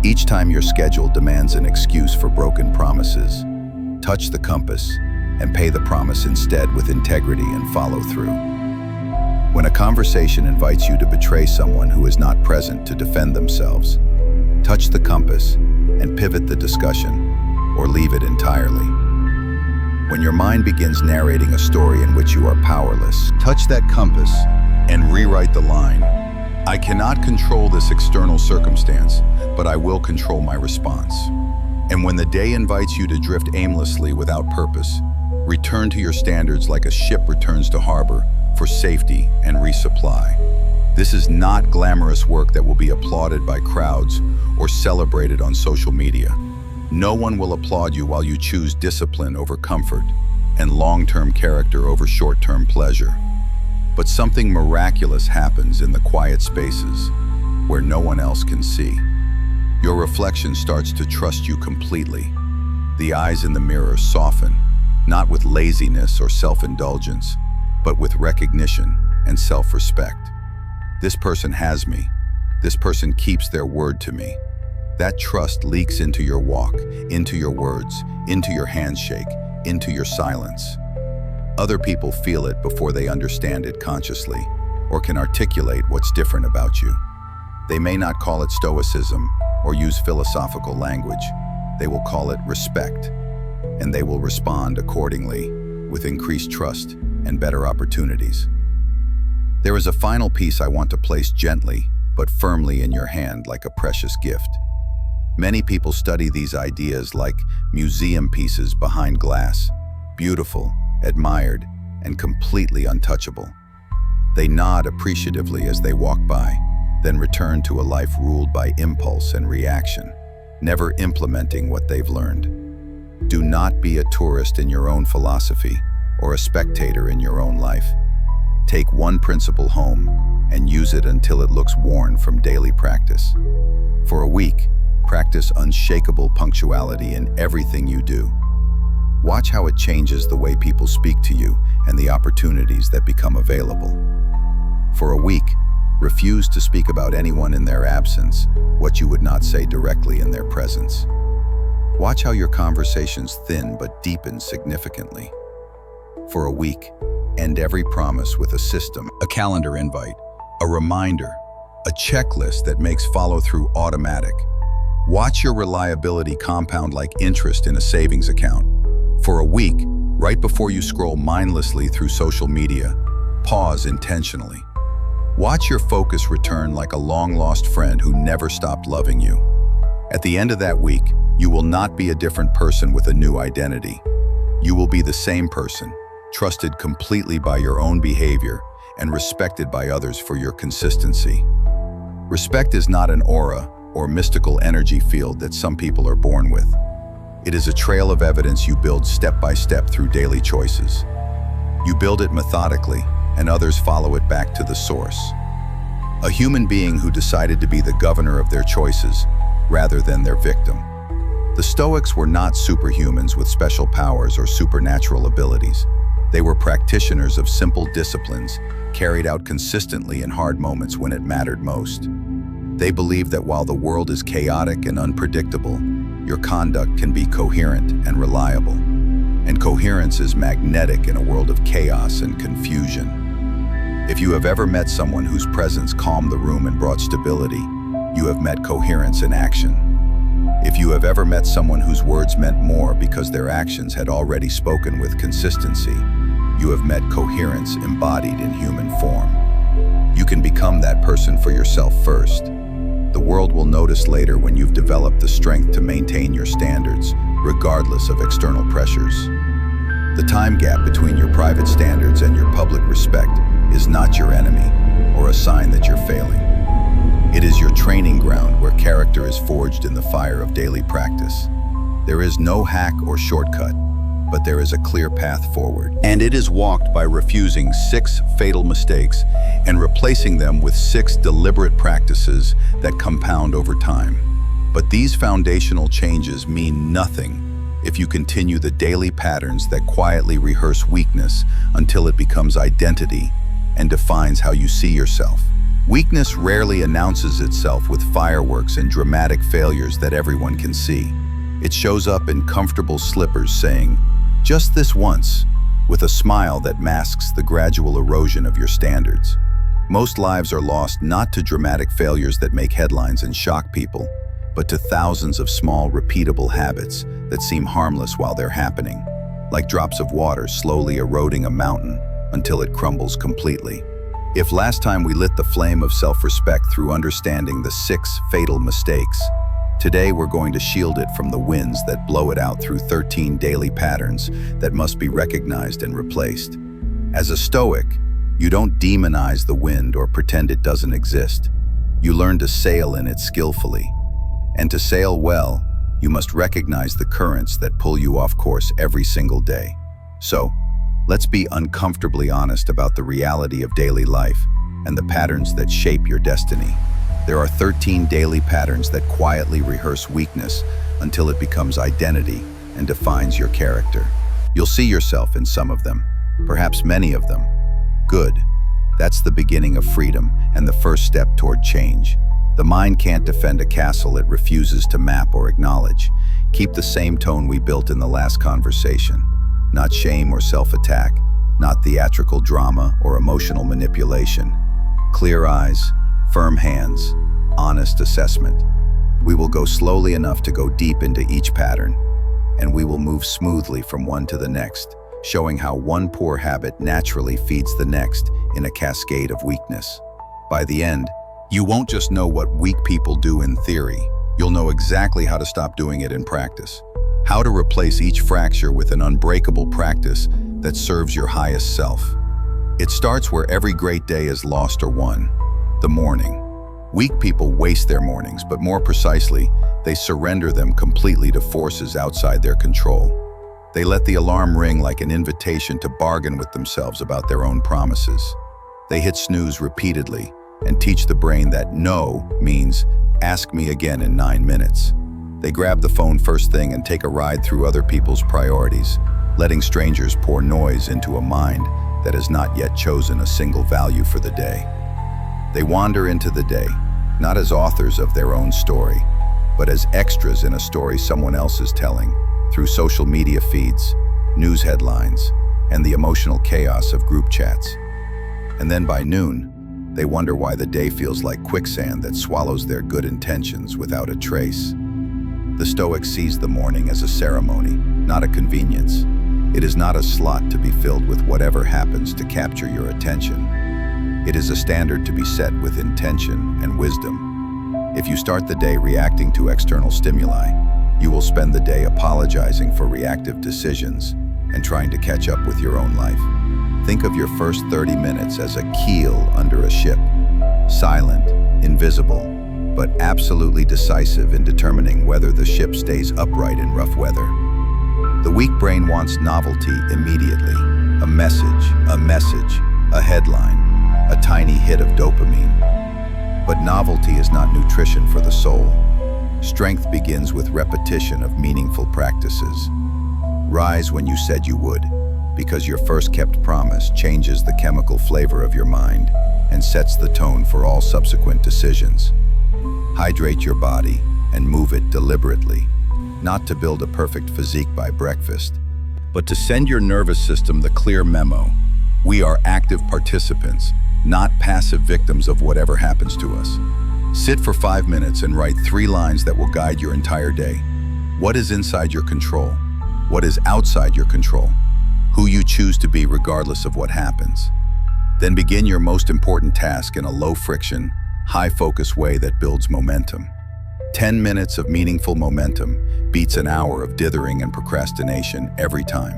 Each time your schedule demands an excuse for broken promises, touch the compass and pay the promise instead with integrity and follow through. When a conversation invites you to betray someone who is not present to defend themselves, touch the compass and pivot the discussion, or leave it entirely. When your mind begins narrating a story in which you are powerless, touch that compass and rewrite the line, "I cannot control this external circumstance, but I will control my response." And when the day invites you to drift aimlessly without purpose, return to your standards like a ship returns to harbor for safety and resupply. This is not glamorous work that will be applauded by crowds or celebrated on social media. No one will applaud you while you choose discipline over comfort and long-term character over short-term pleasure. But something miraculous happens in the quiet spaces where no one else can see. Your reflection starts to trust you completely. The eyes in the mirror soften, not with laziness or self-indulgence, but with recognition and self-respect. This person has me. This person keeps their word to me. That trust leaks into your walk, into your words, into your handshake, into your silence. Other people feel it before they understand it consciously, or can articulate what's different about you. They may not call it Stoicism or use philosophical language. They will call it respect, and they will respond accordingly with increased trust and better opportunities. There is a final piece I want to place gently but firmly in your hand like a precious gift. Many people study these ideas like museum pieces behind glass, beautiful, admired, and completely untouchable. They nod appreciatively as they walk by, then return to a life ruled by impulse and reaction, never implementing what they've learned. Do not be a tourist in your own philosophy or a spectator in your own life. Take one principle home and use it until it looks worn from daily practice. For a week, practice unshakable punctuality in everything you do. Watch how it changes the way people speak to you and the opportunities that become available. For a week, refuse to speak about anyone in their absence, what you would not say directly in their presence. Watch how your conversations thin but deepen significantly. For a week, end every promise with a system, a calendar invite, a reminder, a checklist that makes follow-through automatic. Watch your reliability compound like interest in a savings account. For a week, right before you scroll mindlessly through social media, pause intentionally. Watch your focus return like a long-lost friend who never stopped loving you. At the end of that week, you will not be a different person with a new identity. You will be the same person, trusted completely by your own behavior and respected by others for your consistency. Respect is not an aura or mystical energy field that some people are born with. It is a trail of evidence you build step by step through daily choices. You build it methodically, and others follow it back to the source. A human being who decided to be the governor of their choices rather than their victim. The Stoics were not superhumans with special powers or supernatural abilities. They were practitioners of simple disciplines, carried out consistently in hard moments when it mattered most. They believed that while the world is chaotic and unpredictable, your conduct can be coherent and reliable. And coherence is magnetic in a world of chaos and confusion. If you have ever met someone whose presence calmed the room and brought stability, you have met coherence in action. If you have ever met someone whose words meant more because their actions had already spoken with consistency, you have met coherence embodied in human form. You can become that person for yourself first. The world will notice later when you've developed the strength to maintain your standards, regardless of external pressures. The time gap between your private standards and your public respect is not your enemy or a sign that you're failing. It is your training ground where character is forged in the fire of daily practice. There is no hack or shortcut, but there is a clear path forward. And it is walked by refusing 6 fatal mistakes and replacing them with 6 deliberate practices that compound over time. But these foundational changes mean nothing if you continue the daily patterns that quietly rehearse weakness until it becomes identity and defines how you see yourself. Weakness rarely announces itself with fireworks and dramatic failures that everyone can see. It shows up in comfortable slippers saying, "Just this once," with a smile that masks the gradual erosion of your standards. Most lives are lost not to dramatic failures that make headlines and shock people, but to thousands of small, repeatable habits that seem harmless while they're happening, like drops of water slowly eroding a mountain until it crumbles completely. If last time we lit the flame of self-respect through understanding the 6 fatal mistakes, today we're going to shield it from the winds that blow it out through 13 daily patterns that must be recognized and replaced. As a Stoic, you don't demonize the wind or pretend it doesn't exist. You learn to sail in it skillfully. And to sail well, you must recognize the currents that pull you off course every single day. So, let's be uncomfortably honest about the reality of daily life and the patterns that shape your destiny. There are 13 daily patterns that quietly rehearse weakness until it becomes identity and defines your character. You'll see yourself in some of them, perhaps many of them. Good. That's the beginning of freedom and the first step toward change. The mind can't defend a castle it refuses to map or acknowledge. Keep the same tone we built in the last conversation. Not shame or self-attack, not theatrical drama or emotional manipulation. Clear eyes, firm hands, honest assessment. We will go slowly enough to go deep into each pattern, and we will move smoothly from one to the next, showing how one poor habit naturally feeds the next in a cascade of weakness. By the end, you won't just know what weak people do in theory, you'll know exactly how to stop doing it in practice. How to replace each fracture with an unbreakable practice that serves your highest self. It starts where every great day is lost or won, the morning. Weak people waste their mornings, but more precisely, they surrender them completely to forces outside their control. They let the alarm ring like an invitation to bargain with themselves about their own promises. They hit snooze repeatedly and teach the brain that no means ask me again in 9 minutes. They grab the phone first thing and take a ride through other people's priorities, letting strangers pour noise into a mind that has not yet chosen a single value for the day. They wander into the day, not as authors of their own story, but as extras in a story someone else is telling, through social media feeds, news headlines, and the emotional chaos of group chats. And then by noon, they wonder why the day feels like quicksand that swallows their good intentions without a trace. The Stoic sees the morning as a ceremony, not a convenience. It is not a slot to be filled with whatever happens to capture your attention. It is a standard to be set with intention and wisdom. If you start the day reacting to external stimuli, you will spend the day apologizing for reactive decisions and trying to catch up with your own life. Think of your first 30 minutes as a keel under a ship, silent, invisible, but absolutely decisive in determining whether the ship stays upright in rough weather. The weak brain wants novelty immediately. A message, a headline, a tiny hit of dopamine. But novelty is not nutrition for the soul. Strength begins with repetition of meaningful practices. Rise when you said you would, because your first kept promise changes the chemical flavor of your mind and sets the tone for all subsequent decisions. Hydrate your body and move it deliberately, not to build a perfect physique by breakfast, but to send your nervous system the clear memo. We are active participants, not passive victims of whatever happens to us. Sit for 5 minutes and write 3 lines that will guide your entire day. What is inside your control? What is outside your control? Who you choose to be regardless of what happens. Then begin your most important task in a low-friction, high-focus way that builds momentum. 10 minutes of meaningful momentum beats an hour of dithering and procrastination every time.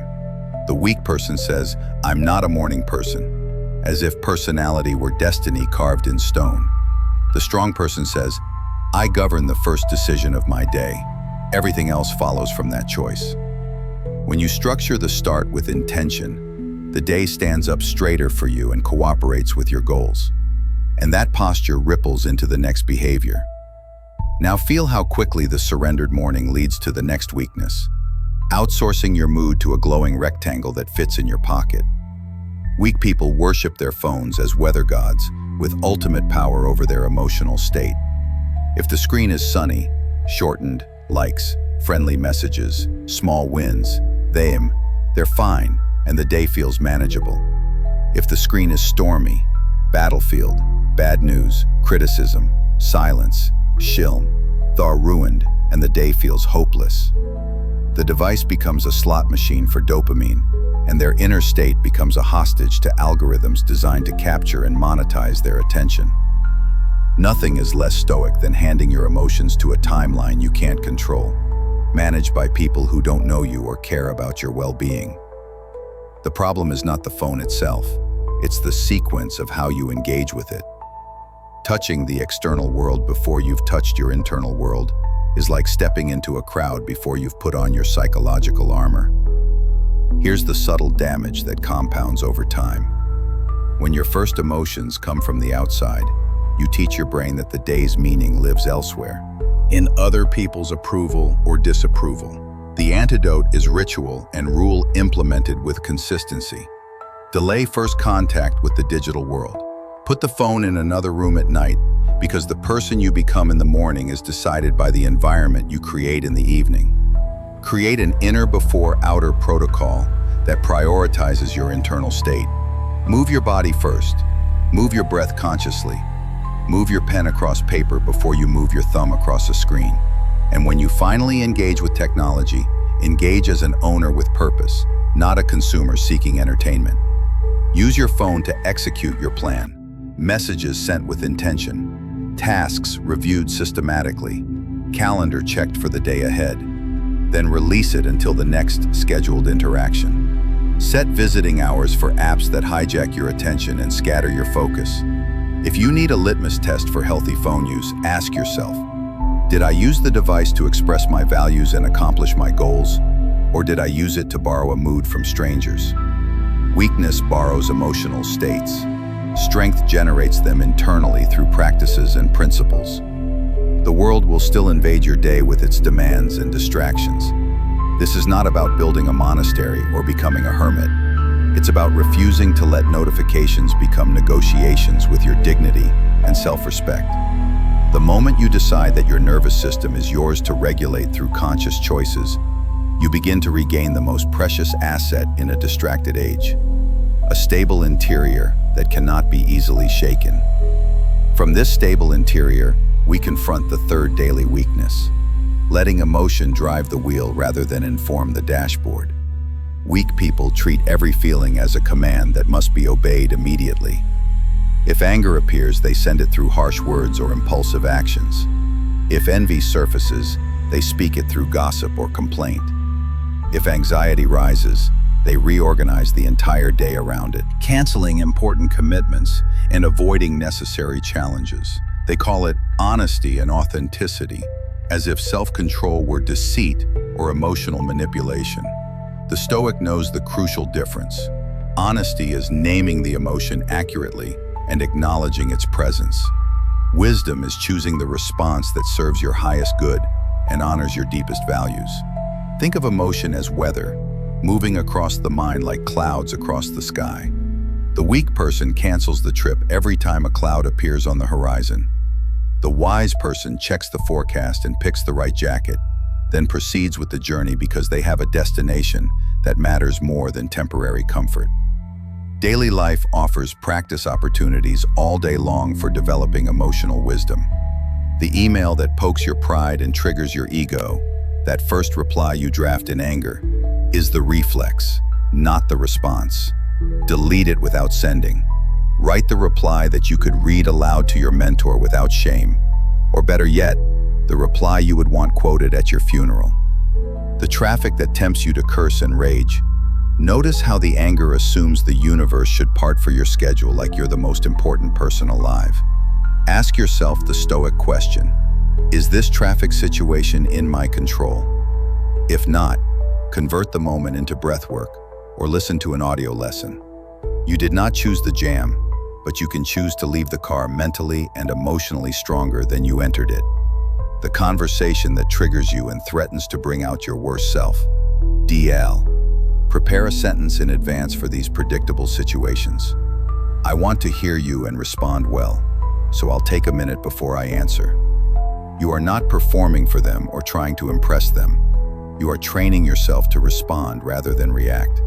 The weak person says, "I'm not a morning person," as if personality were destiny carved in stone. The strong person says, "I govern the first decision of my day. Everything else follows from that choice." When you structure the start with intention, the day stands up straighter for you and cooperates with your goals. And that posture ripples into the next behavior. Now feel how quickly the surrendered morning leads to the next weakness. Outsourcing your mood to a glowing rectangle that fits in your pocket. Weak people worship their phones as weather gods with ultimate power over their emotional state. If the screen is sunny, shortened, likes, friendly messages, small wins, they're fine, and the day feels manageable. If the screen is stormy, battlefield, bad news, criticism, silence, shilm, they're ruined, and the day feels hopeless. The device becomes a slot machine for dopamine, and their inner state becomes a hostage to algorithms designed to capture and monetize their attention. Nothing is less stoic than handing your emotions to a timeline you can't control, managed by people who don't know you or care about your well-being. The problem is not the phone itself, it's the sequence of how you engage with it. Touching the external world before you've touched your internal world is like stepping into a crowd before you've put on your psychological armor. Here's the subtle damage that compounds over time. When your first emotions come from the outside, you teach your brain that the day's meaning lives elsewhere, in other people's approval or disapproval. The antidote is ritual and rule implemented with consistency. Delay first contact with the digital world. Put the phone in another room at night, because the person you become in the morning is decided by the environment you create in the evening. Create an inner before outer protocol that prioritizes your internal state. Move your body first. Move your breath consciously. Move your pen across paper before you move your thumb across a screen. And when you finally engage with technology, engage as an owner with purpose, not a consumer seeking entertainment. Use your phone to execute your plan. Messages sent with intention. Tasks reviewed systematically. Calendar checked for the day ahead. Then release it until the next scheduled interaction. Set visiting hours for apps that hijack your attention and scatter your focus. If you need a litmus test for healthy phone use, ask yourself, did I use the device to express my values and accomplish my goals, or did I use it to borrow a mood from strangers? Weakness borrows emotional states. Strength generates them internally through practices and principles. The world will still invade your day with its demands and distractions. This is not about building a monastery or becoming a hermit. It's about refusing to let notifications become negotiations with your dignity and self-respect. The moment you decide that your nervous system is yours to regulate through conscious choices, you begin to regain the most precious asset in a distracted age, a stable interior that cannot be easily shaken. From this stable interior, we confront the third daily weakness, letting emotion drive the wheel rather than inform the dashboard. Weak people treat every feeling as a command that must be obeyed immediately. If anger appears, they send it through harsh words or impulsive actions. If envy surfaces, they speak it through gossip or complaint. If anxiety rises, they reorganize the entire day around it, canceling important commitments and avoiding necessary challenges. They call it honesty and authenticity, as if self-control were deceit or emotional manipulation. The Stoic knows the crucial difference. Honesty is naming the emotion accurately and acknowledging its presence. Wisdom is choosing the response that serves your highest good and honors your deepest values. Think of emotion as weather, moving across the mind like clouds across the sky. The weak person cancels the trip every time a cloud appears on the horizon. The wise person checks the forecast and picks the right jacket, then proceeds with the journey because they have a destination that matters more than temporary comfort. Daily life offers practice opportunities all day long for developing emotional wisdom. The email that pokes your pride and triggers your ego, that first reply you draft in anger, is the reflex, not the response. Delete it without sending. Write the reply that you could read aloud to your mentor without shame. Or better yet, the reply you would want quoted at your funeral. The traffic that tempts you to curse and rage. Notice how the anger assumes the universe should part for your schedule like you're the most important person alive. Ask yourself the Stoic question, is this traffic situation in my control? If not, convert the moment into breath work or listen to an audio lesson. You did not choose the jam, but you can choose to leave the car mentally and emotionally stronger than you entered it. The conversation that triggers you and threatens to bring out your worst self. DL. Prepare a sentence in advance for these predictable situations. I want to hear you and respond well, so I'll take a minute before I answer. You are not performing for them or trying to impress them. You are training yourself to respond rather than react.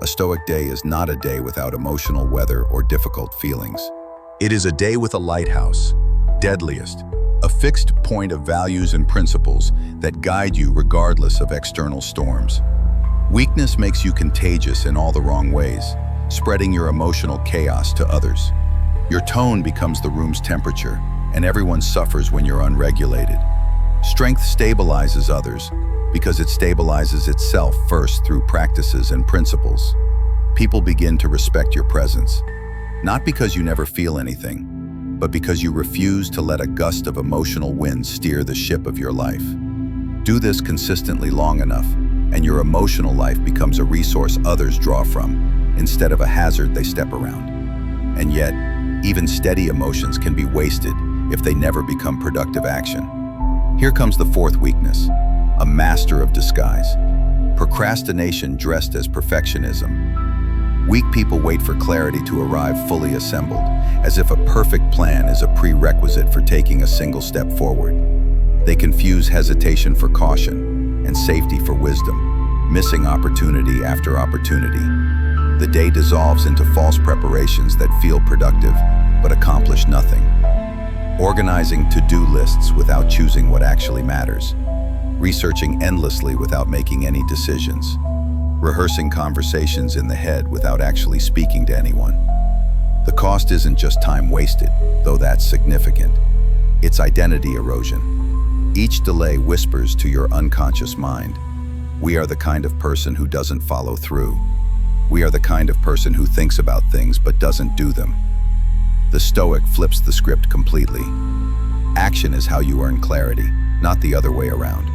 A Stoic day is not a day without emotional weather or difficult feelings. It is a day with a lighthouse, deadliest, a fixed point of values and principles that guide you regardless of external storms. Weakness makes you contagious in all the wrong ways, spreading your emotional chaos to others. Your tone becomes the room's temperature, and everyone suffers when you're unregulated. Strength stabilizes others because it stabilizes itself first through practices and principles. People begin to respect your presence, not because you never feel anything, but because you refuse to let a gust of emotional wind steer the ship of your life. Do this consistently long enough, and your emotional life becomes a resource others draw from, instead of a hazard they step around. And yet, even steady emotions can be wasted if they never become productive action. Here comes the fourth weakness, a master of disguise. Procrastination dressed as perfectionism. Weak people wait for clarity to arrive fully assembled, as if a perfect plan is a prerequisite for taking a single step forward. They confuse hesitation for caution and safety for wisdom, missing opportunity after opportunity. The day dissolves into false preparations that feel productive, but accomplish nothing. Organizing to-do lists without choosing what actually matters. Researching endlessly without making any decisions. Rehearsing conversations in the head without actually speaking to anyone. The cost isn't just time wasted, though that's significant. It's identity erosion. Each delay whispers to your unconscious mind, we are the kind of person who doesn't follow through. We are the kind of person who thinks about things but doesn't do them. The Stoic flips the script completely. Action is how you earn clarity, not the other way around.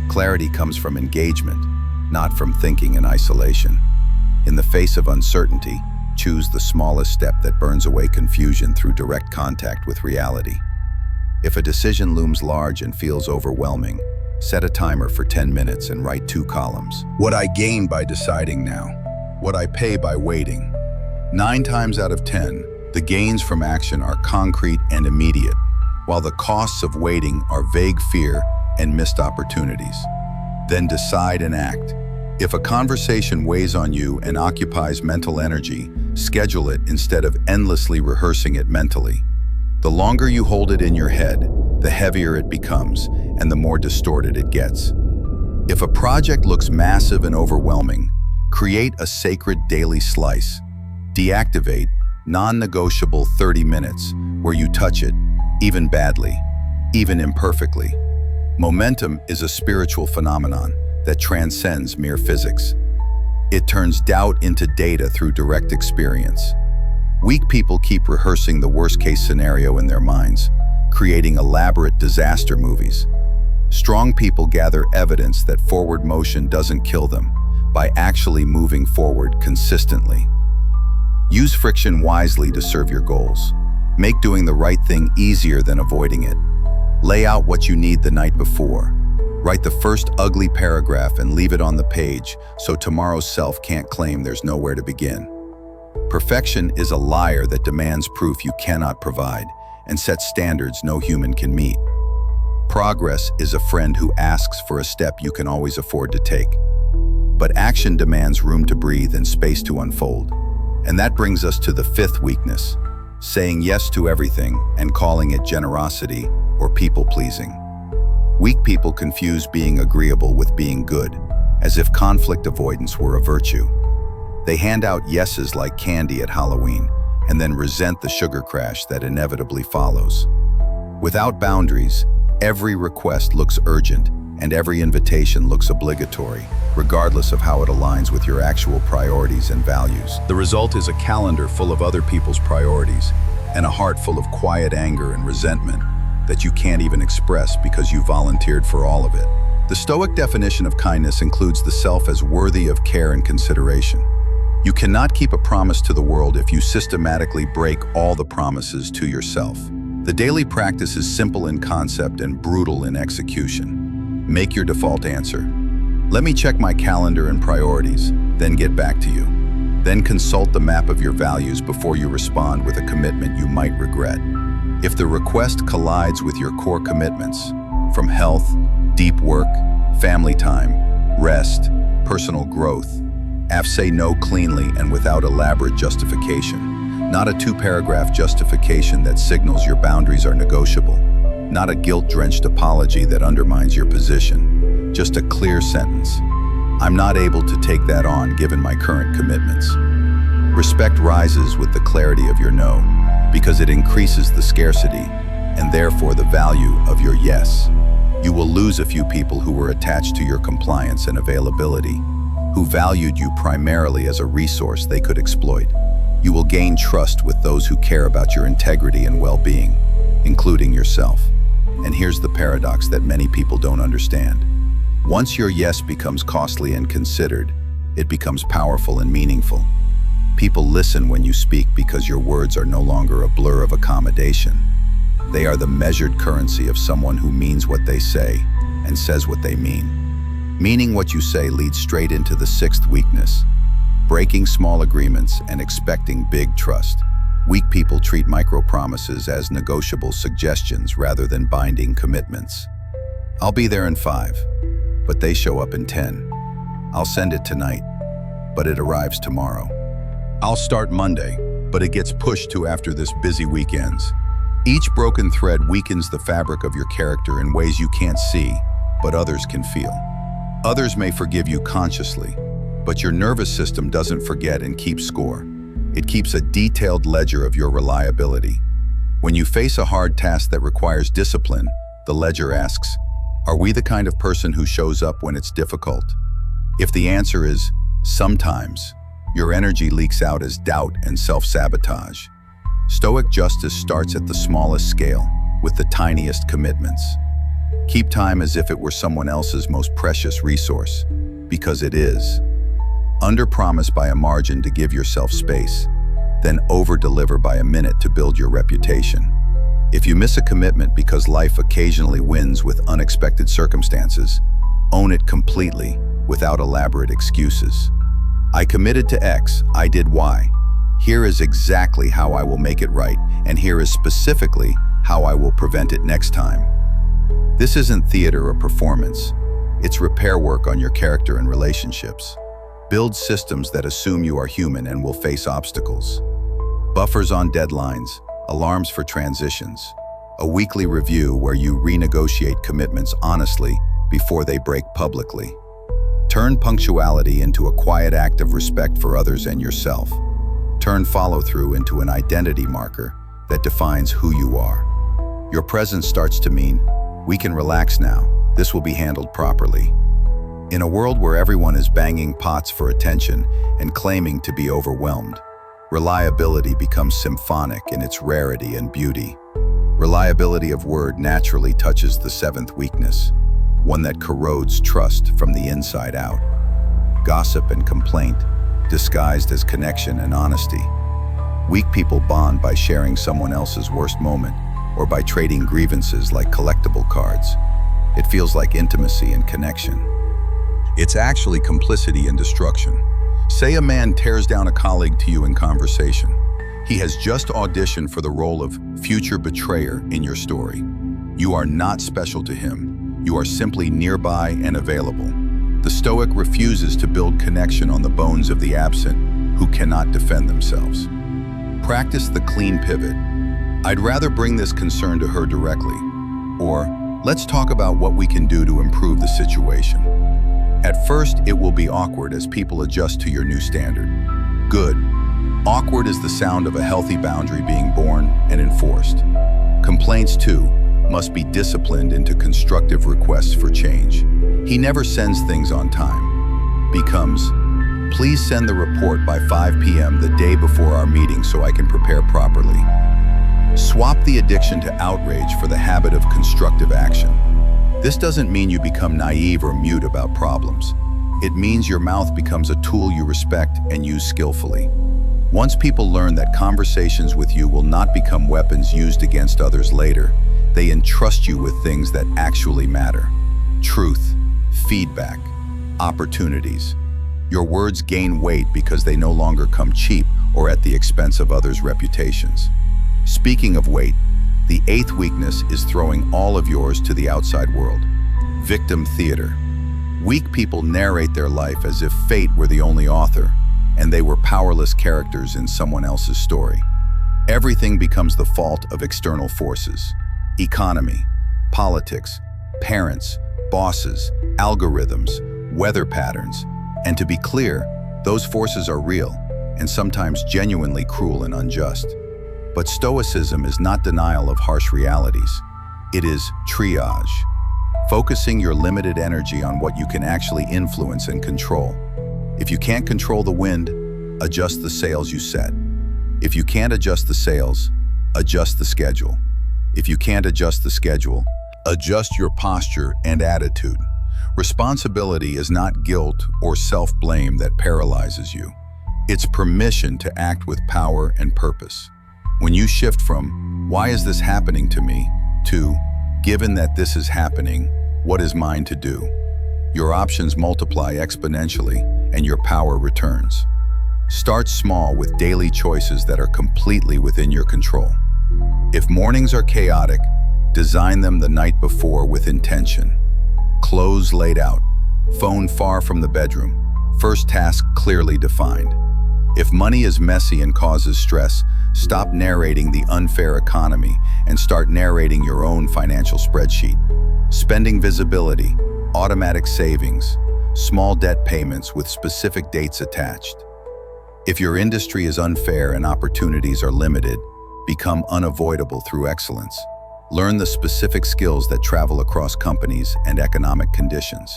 Clarity comes from engagement, not from thinking in isolation. In the face of uncertainty, choose the smallest step that burns away confusion through direct contact with reality. If a decision looms large and feels overwhelming, set a timer for 10 minutes and write 2 columns. What I gain by deciding now. What I pay by waiting. 9 times out of 10, the gains from action are concrete and immediate, while the costs of waiting are vague fear and missed opportunities. Then decide and act. If a conversation weighs on you and occupies mental energy, schedule it instead of endlessly rehearsing it mentally. The longer you hold it in your head, the heavier it becomes and the more distorted it gets. If a project looks massive and overwhelming, create a sacred daily slice. Deactivate non-negotiable 30 minutes where you touch it, even badly, even imperfectly. Momentum is a spiritual phenomenon that transcends mere physics. It turns doubt into data through direct experience. Weak people keep rehearsing the worst-case scenario in their minds, creating elaborate disaster movies. Strong people gather evidence that forward motion doesn't kill them by actually moving forward consistently. Use friction wisely to serve your goals. Make doing the right thing easier than avoiding it. Lay out what you need the night before. Write the first ugly paragraph and leave it on the page so tomorrow's self can't claim there's nowhere to begin. Perfection is a liar that demands proof you cannot provide and sets standards no human can meet. Progress is a friend who asks for a step you can always afford to take. But action demands room to breathe and space to unfold. And that brings us to the fifth weakness, saying yes to everything and calling it generosity or people-pleasing. Weak people confuse being agreeable with being good, as if conflict avoidance were a virtue. They hand out yeses like candy at Halloween and then resent the sugar crash that inevitably follows. Without boundaries, every request looks urgent and every invitation looks obligatory, regardless of how it aligns with your actual priorities and values. The result is a calendar full of other people's priorities and a heart full of quiet anger and resentment that you can't even express because you volunteered for all of it. The Stoic definition of kindness includes the self as worthy of care and consideration. You cannot keep a promise to the world if you systematically break all the promises to yourself. The daily practice is simple in concept and brutal in execution. Make your default answer. Let me check my calendar and priorities, then get back to you. Then consult the map of your values before you respond with a commitment you might regret. If the request collides with your core commitments, from health, deep work, family time, rest, personal growth, say no cleanly and without elaborate justification. Not a 2-paragraph justification that signals your boundaries are negotiable. Not a guilt-drenched apology that undermines your position. Just a clear sentence. I'm not able to take that on given my current commitments. Respect rises with the clarity of your no, because it increases the scarcity and therefore the value of your yes. You will lose a few people who were attached to your compliance and availability, who valued you primarily as a resource they could exploit. You will gain trust with those who care about your integrity and well-being, including yourself. And here's the paradox that many people don't understand. Once your yes becomes costly and considered, it becomes powerful and meaningful. People listen when you speak because your words are no longer a blur of accommodation. They are the measured currency of someone who means what they say and says what they mean. Meaning what you say leads straight into the sixth weakness: breaking small agreements and expecting big trust. Weak people treat micro-promises as negotiable suggestions rather than binding commitments. I'll be there in 5, but they show up in 10. I'll send it tonight, but it arrives tomorrow. I'll start Monday, but it gets pushed to after this busy week ends. Each broken thread weakens the fabric of your character in ways you can't see, but others can feel. Others may forgive you consciously, but your nervous system doesn't forget and keep score. It keeps a detailed ledger of your reliability. When you face a hard task that requires discipline, the ledger asks, are we the kind of person who shows up when it's difficult? If the answer is sometimes, your energy leaks out as doubt and self-sabotage. Stoic justice starts at the smallest scale, with the tiniest commitments. Keep time as if it were someone else's most precious resource, because it is. Under-promise by a margin to give yourself space, then over-deliver by a minute to build your reputation. If you miss a commitment because life occasionally wins with unexpected circumstances, own it completely, without elaborate excuses. I committed to X, I did Y. Here is exactly how I will make it right, and here is specifically how I will prevent it next time. This isn't theater or performance. It's repair work on your character and relationships. Build systems that assume you are human and will face obstacles. Buffers on deadlines, alarms for transitions, a weekly review where you renegotiate commitments honestly before they break publicly. Turn punctuality into a quiet act of respect for others and yourself. Turn follow-through into an identity marker that defines who you are. Your presence starts to mean, we can relax now, this will be handled properly. In a world where everyone is banging pots for attention and claiming to be overwhelmed, reliability becomes symphonic in its rarity and beauty. Reliability of word naturally touches the seventh weakness, one that corrodes trust from the inside out. Gossip and complaint, disguised as connection and honesty. Weak people bond by sharing someone else's worst moment or by trading grievances like collectible cards. It feels like intimacy and connection. It's actually complicity and destruction. Say a man tears down a colleague to you in conversation. He has just auditioned for the role of future betrayer in your story. You are not special to him. You are simply nearby and available. The Stoic refuses to build connection on the bones of the absent who cannot defend themselves. Practice the clean pivot. I'd rather bring this concern to her directly. Or, let's talk about what we can do to improve the situation. At first, it will be awkward as people adjust to your new standard. Good. Awkward is the sound of a healthy boundary being born and enforced. Complaints, too, must be disciplined into constructive requests for change. He never sends things on time. Becomes, please send the report by 5 p.m. the day before our meeting so I can prepare properly. Swap the addiction to outrage for the habit of constructive action. This doesn't mean you become naive or mute about problems. It means your mouth becomes a tool you respect and use skillfully. Once people learn that conversations with you will not become weapons used against others later, they entrust you with things that actually matter. Truth, feedback, opportunities. Your words gain weight because they no longer come cheap or at the expense of others' reputations. Speaking of weight, the eighth weakness is throwing all of yours to the outside world. Victim theater. Weak people narrate their life as if fate were the only author, and they were powerless characters in someone else's story. Everything becomes the fault of external forces. Economy, politics, parents, bosses, algorithms, weather patterns, And to be clear, those forces are real and sometimes genuinely cruel and unjust. But Stoicism is not denial of harsh realities. It is triage, focusing your limited energy on what you can actually influence and control. If you can't control the wind, adjust the sails you set. If you can't adjust the sails, adjust the schedule. If you can't adjust the schedule, adjust your posture and attitude. Responsibility is not guilt or self-blame that paralyzes you. It's permission to act with power and purpose. When you shift from, "Why is this happening to me?" to, "Given that this is happening, what is mine to do?" your options multiply exponentially and your power returns. Start small with daily choices that are completely within your control. If mornings are chaotic, design them the night before with intention. Clothes laid out, phone far from the bedroom, first task clearly defined. If money is messy and causes stress, stop narrating the unfair economy and start narrating your own financial spreadsheet. Spending visibility, automatic savings, small debt payments with specific dates attached. If your industry is unfair and opportunities are limited, become unavoidable through excellence. Learn the specific skills that travel across companies and economic conditions.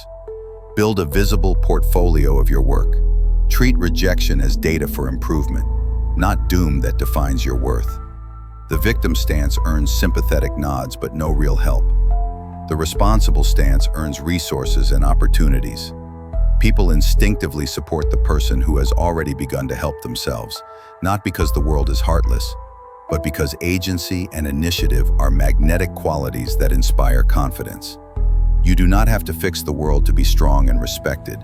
Build a visible portfolio of your work. Treat rejection as data for improvement, not doom that defines your worth. The victim stance earns sympathetic nods but no real help. The responsible stance earns resources and opportunities. People instinctively support the person who has already begun to help themselves, not because the world is heartless, but because agency and initiative are magnetic qualities that inspire confidence. You do not have to fix the world to be strong and respected.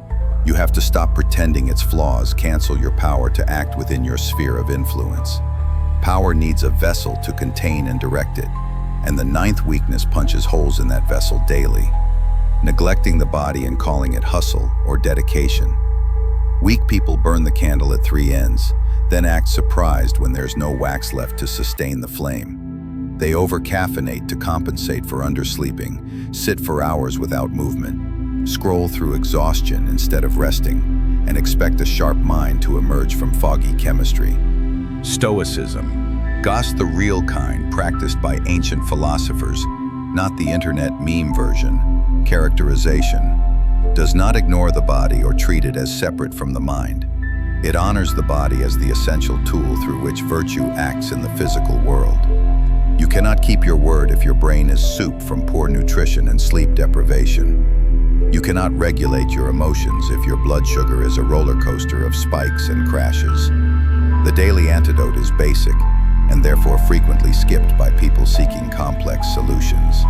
You have to stop pretending its flaws cancel your power to act within your sphere of influence. Power needs a vessel to contain and direct it, and the ninth weakness punches holes in that vessel daily, neglecting the body and calling it hustle or dedication. Weak people burn the candle at three ends, then act surprised when there's no wax left to sustain the flame. They over-caffeinate to compensate for undersleeping, sit for hours without movement, scroll through exhaustion instead of resting, and expect a sharp mind to emerge from foggy chemistry. Stoicism, Goss the real kind practiced by ancient philosophers, not the internet meme version. Characterization, does not ignore the body or treat it as separate from the mind. It honors the body as the essential tool through which virtue acts in the physical world. You cannot keep your word if your brain is soup from poor nutrition and sleep deprivation. You cannot regulate your emotions if your blood sugar is a roller coaster of spikes and crashes. The daily antidote is basic, and therefore frequently skipped by people seeking complex solutions.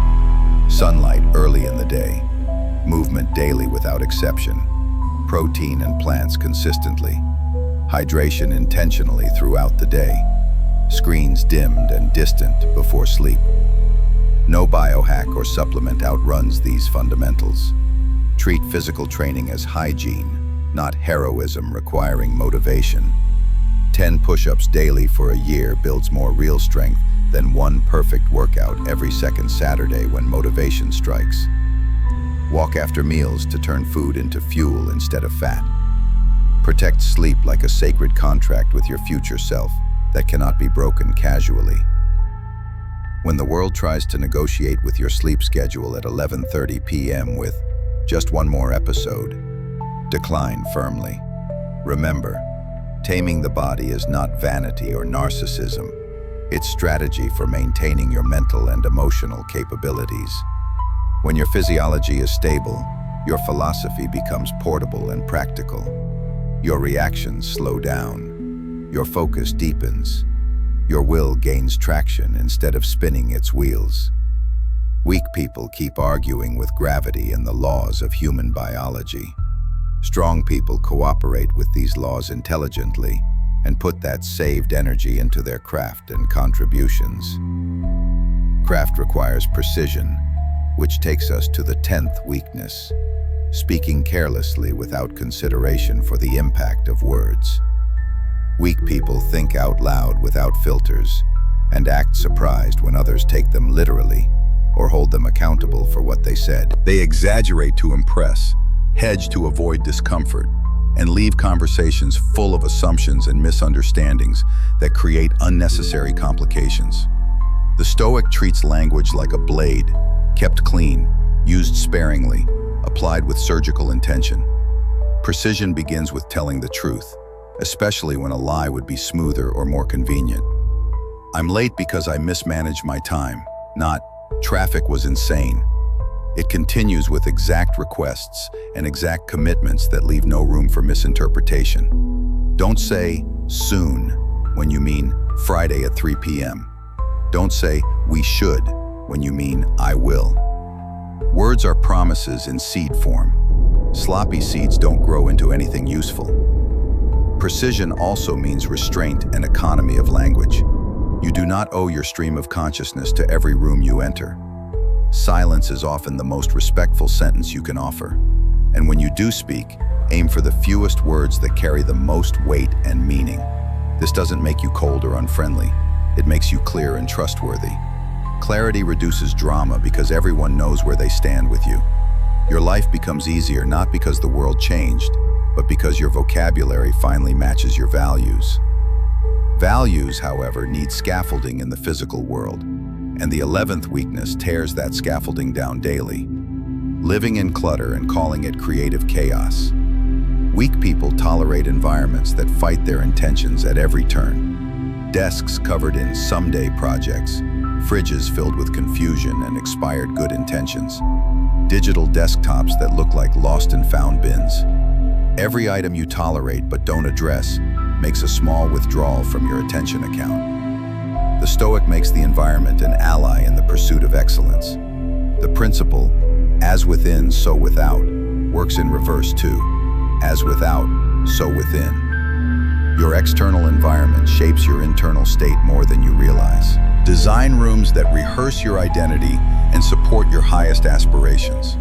Sunlight early in the day, movement daily without exception, protein and plants consistently, hydration intentionally throughout the day, screens dimmed and distant before sleep. No biohack or supplement outruns these fundamentals. Treat physical training as hygiene, not heroism requiring motivation. 10 push-ups daily for a year builds more real strength than one perfect workout every second Saturday when motivation strikes. Walk after meals to turn food into fuel instead of fat. Protect sleep like a sacred contract with your future self that cannot be broken casually. When the world tries to negotiate with your sleep schedule at 11:30 p.m. with just one more episode, decline firmly. Remember, taming the body is not vanity or narcissism. It's strategy for maintaining your mental and emotional capabilities. When your physiology is stable, your philosophy becomes portable and practical. Your reactions slow down. Your focus deepens. Your will gains traction instead of spinning its wheels. Weak people keep arguing with gravity and the laws of human biology. Strong people cooperate with these laws intelligently and put that saved energy into their craft and contributions. Craft requires precision, which takes us to the 10th weakness, speaking carelessly without consideration for the impact of words. Weak people think out loud without filters and act surprised when others take them literally or hold them accountable for what they said. They exaggerate to impress, hedge to avoid discomfort, and leave conversations full of assumptions and misunderstandings that create unnecessary complications. The Stoic treats language like a blade, kept clean, used sparingly, applied with surgical intention. Precision begins with telling the truth, especially when a lie would be smoother or more convenient. I'm late because I mismanaged my time, not traffic was insane. It continues with exact requests and exact commitments that leave no room for misinterpretation. Don't say soon when you mean Friday at 3 p.m. Don't say we should when you mean I will. Words are promises in seed form. Sloppy seeds don't grow into anything useful. Precision also means restraint and economy of language. You do not owe your stream of consciousness to every room you enter. Silence is often the most respectful sentence you can offer. And when you do speak, aim for the fewest words that carry the most weight and meaning. This doesn't make you cold or unfriendly. It makes you clear and trustworthy. Clarity reduces drama because everyone knows where they stand with you. Your life becomes easier not because the world changed, but because your vocabulary finally matches your values. Values, however, need scaffolding in the physical world, and the 11th weakness tears that scaffolding down daily, living in clutter and calling it creative chaos. Weak people tolerate environments that fight their intentions at every turn. Desks covered in someday projects, fridges filled with confusion and expired good intentions, digital desktops that look like lost and found bins. Every item you tolerate but don't address makes a small withdrawal from your attention account. The Stoic makes the environment an ally in the pursuit of excellence. The principle, as within, so without, works in reverse too. As without, so within. Your external environment shapes your internal state more than you realize. Design rooms that rehearse your identity and support your highest aspirations.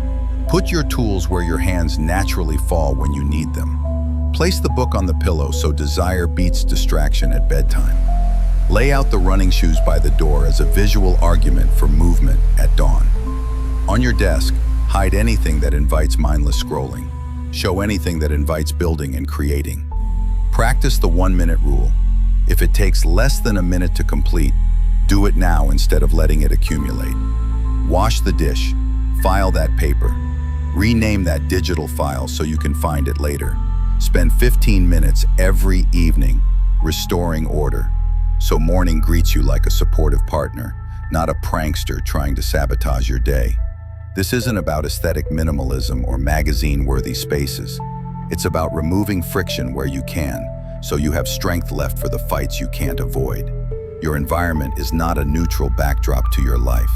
Put your tools where your hands naturally fall when you need them. Place the book on the pillow so desire beats distraction at bedtime. Lay out the running shoes by the door as a visual argument for movement at dawn. On your desk, hide anything that invites mindless scrolling. Show anything that invites building and creating. Practice the 1-minute rule. If it takes less than a minute to complete, do it now instead of letting it accumulate. Wash the dish, file that paper, rename that digital file so you can find it later. Spend 15 minutes every evening restoring order, so morning greets you like a supportive partner, not a prankster trying to sabotage your day. This isn't about aesthetic minimalism or magazine-worthy spaces. It's about removing friction where you can, so you have strength left for the fights you can't avoid. Your environment is not a neutral backdrop to your life.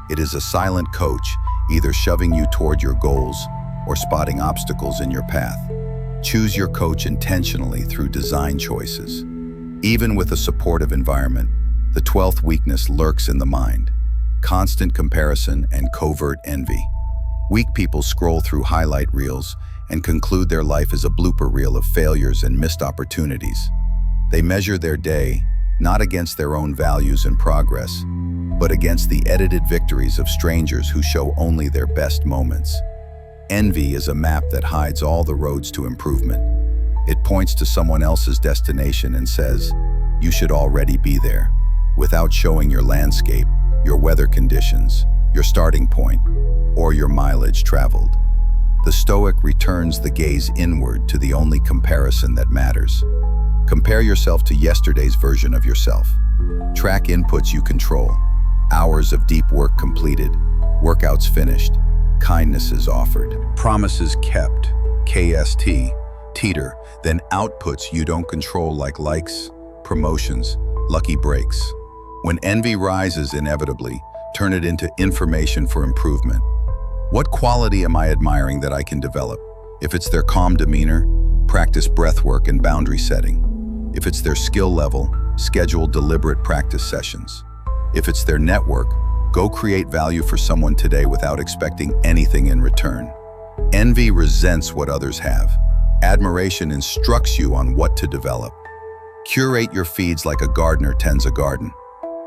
It is a silent coach, either shoving you toward your goals or spotting obstacles in your path. Choose your coach intentionally through design choices. Even with a supportive environment, the 12th weakness lurks in the mind: constant comparison and covert envy. Weak people scroll through highlight reels and conclude their life is a blooper reel of failures and missed opportunities. They measure their day not against their own values and progress, but against the edited victories of strangers who show only their best moments. Envy is a map that hides all the roads to improvement. It points to someone else's destination and says, you should already be there, without showing your landscape, your weather conditions, your starting point, or your mileage traveled. The Stoic returns the gaze inward to the only comparison that matters. Compare yourself to yesterday's version of yourself. Track inputs you control. Hours of deep work completed, workouts finished, kindnesses offered, promises kept, KST, teeter, then outputs you don't control like likes, promotions, lucky breaks. When envy rises inevitably, turn it into information for improvement. What quality am I admiring that I can develop? If it's their calm demeanor, practice breathwork and boundary setting. If it's their skill level, schedule deliberate practice sessions. If it's their network, go create value for someone today without expecting anything in return. Envy resents what others have. Admiration instructs you on what to develop. Curate your feeds like a gardener tends a garden.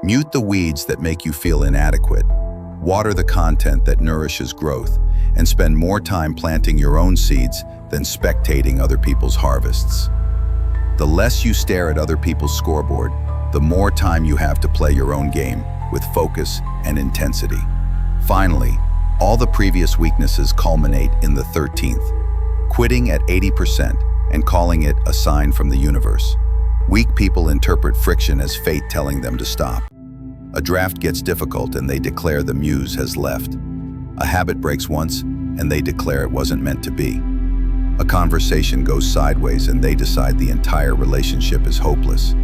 Mute the weeds that make you feel inadequate. Water the content that nourishes growth, and spend more time planting your own seeds than spectating other people's harvests. The less you stare at other people's scoreboard, the more time you have to play your own game with focus and intensity. Finally, all the previous weaknesses culminate in the 13th, quitting at 80% and calling it a sign from the universe. Weak people interpret friction as fate telling them to stop. A draft gets difficult and they declare the muse has left. A habit breaks once and they declare it wasn't meant to be. A conversation goes sideways and they decide the entire relationship is hopeless.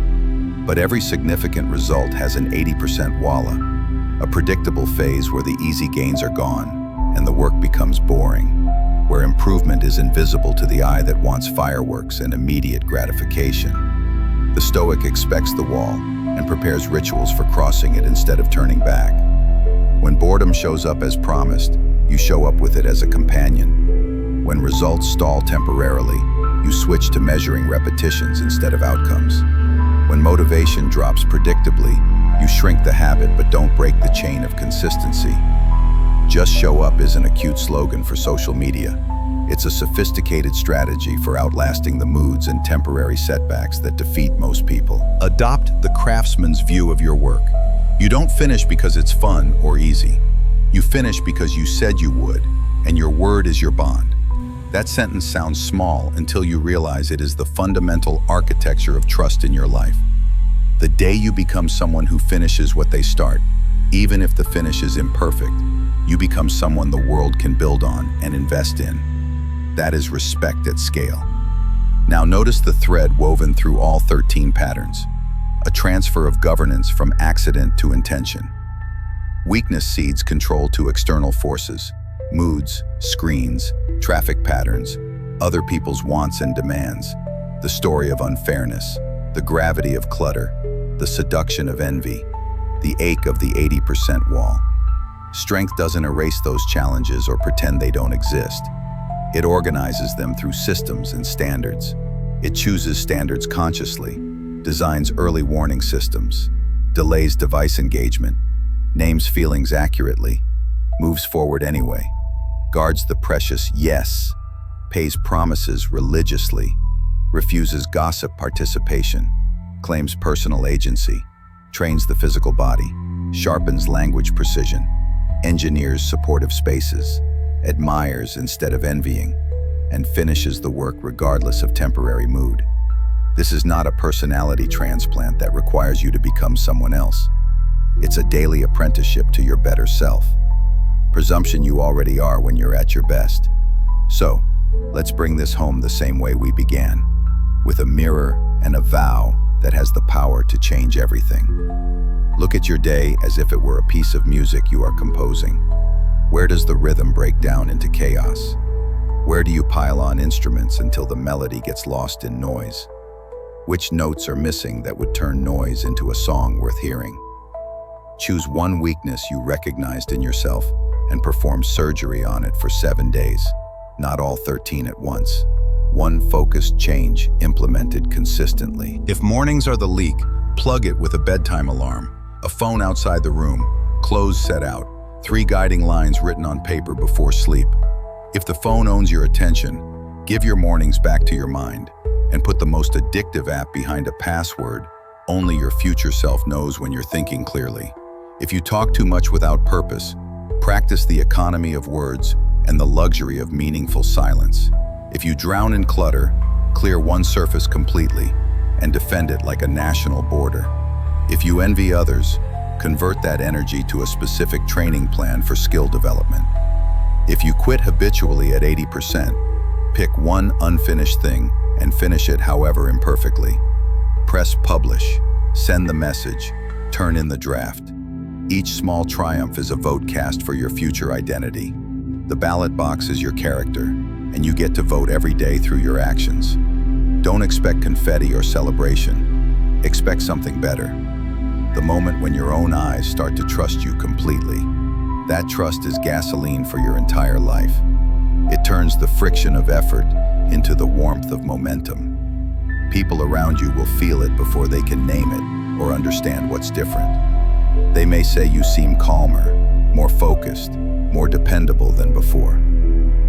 But every significant result has an 80% walla, a predictable phase where the easy gains are gone and the work becomes boring, where improvement is invisible to the eye that wants fireworks and immediate gratification. The Stoic expects the wall and prepares rituals for crossing it instead of turning back. When boredom shows up as promised, you show up with it as a companion. When results stall temporarily, you switch to measuring repetitions instead of outcomes. When motivation drops predictably, you shrink the habit but don't break the chain of consistency. Just show up isn't a cute slogan for social media. It's a sophisticated strategy for outlasting the moods and temporary setbacks that defeat most people. Adopt the craftsman's view of your work. You don't finish because it's fun or easy. You finish because you said you would, and your word is your bond. That sentence sounds small until you realize it is the fundamental architecture of trust in your life. The day you become someone who finishes what they start, even if the finish is imperfect, you become someone the world can build on and invest in. That is respect at scale. Now notice the thread woven through all 13 patterns, a transfer of governance from accident to intention. Weakness cedes control to external forces, moods, screens, traffic patterns, other people's wants and demands, the story of unfairness, the gravity of clutter, the seduction of envy, the ache of the 80% wall. Strength doesn't erase those challenges or pretend they don't exist. It organizes them through systems and standards. It chooses standards consciously, designs early warning systems, delays device engagement, names feelings accurately, moves forward anyway, guards the precious yes, pays promises religiously, refuses gossip participation, claims personal agency, trains the physical body, sharpens language precision, engineers supportive spaces, admires instead of envying, and finishes the work regardless of temporary mood. This is not a personality transplant that requires you to become someone else. It's a daily apprenticeship to your better self. Presumption you already are when you're at your best. So, let's bring this home the same way we began, with a mirror and a vow that has the power to change everything. Look at your day as if it were a piece of music you are composing. Where does the rhythm break down into chaos? Where do you pile on instruments until the melody gets lost in noise? Which notes are missing that would turn noise into a song worth hearing? Choose one weakness you recognized in yourself and perform surgery on it for 7 days, not all 13 at once. One focused change implemented consistently. If mornings are the leak, plug it with a bedtime alarm, a phone outside the room, clothes set out, 3 guiding lines written on paper before sleep. If the phone owns your attention, give your mornings back to your mind and put the most addictive app behind a password only your future self knows when you're thinking clearly. If you talk too much without purpose, practice the economy of words and the luxury of meaningful silence. If you drown in clutter, clear one surface completely and defend it like a national border. If you envy others, convert that energy to a specific training plan for skill development. If you quit habitually at 80%, pick one unfinished thing and finish it however imperfectly. Press publish, send the message, turn in the draft. Each small triumph is a vote cast for your future identity. The ballot box is your character, and you get to vote every day through your actions. Don't expect confetti or celebration. Expect something better. The moment when your own eyes start to trust you completely. That trust is gasoline for your entire life. It turns the friction of effort into the warmth of momentum. People around you will feel it before they can name it or understand what's different. They may say you seem calmer, more focused, more dependable than before.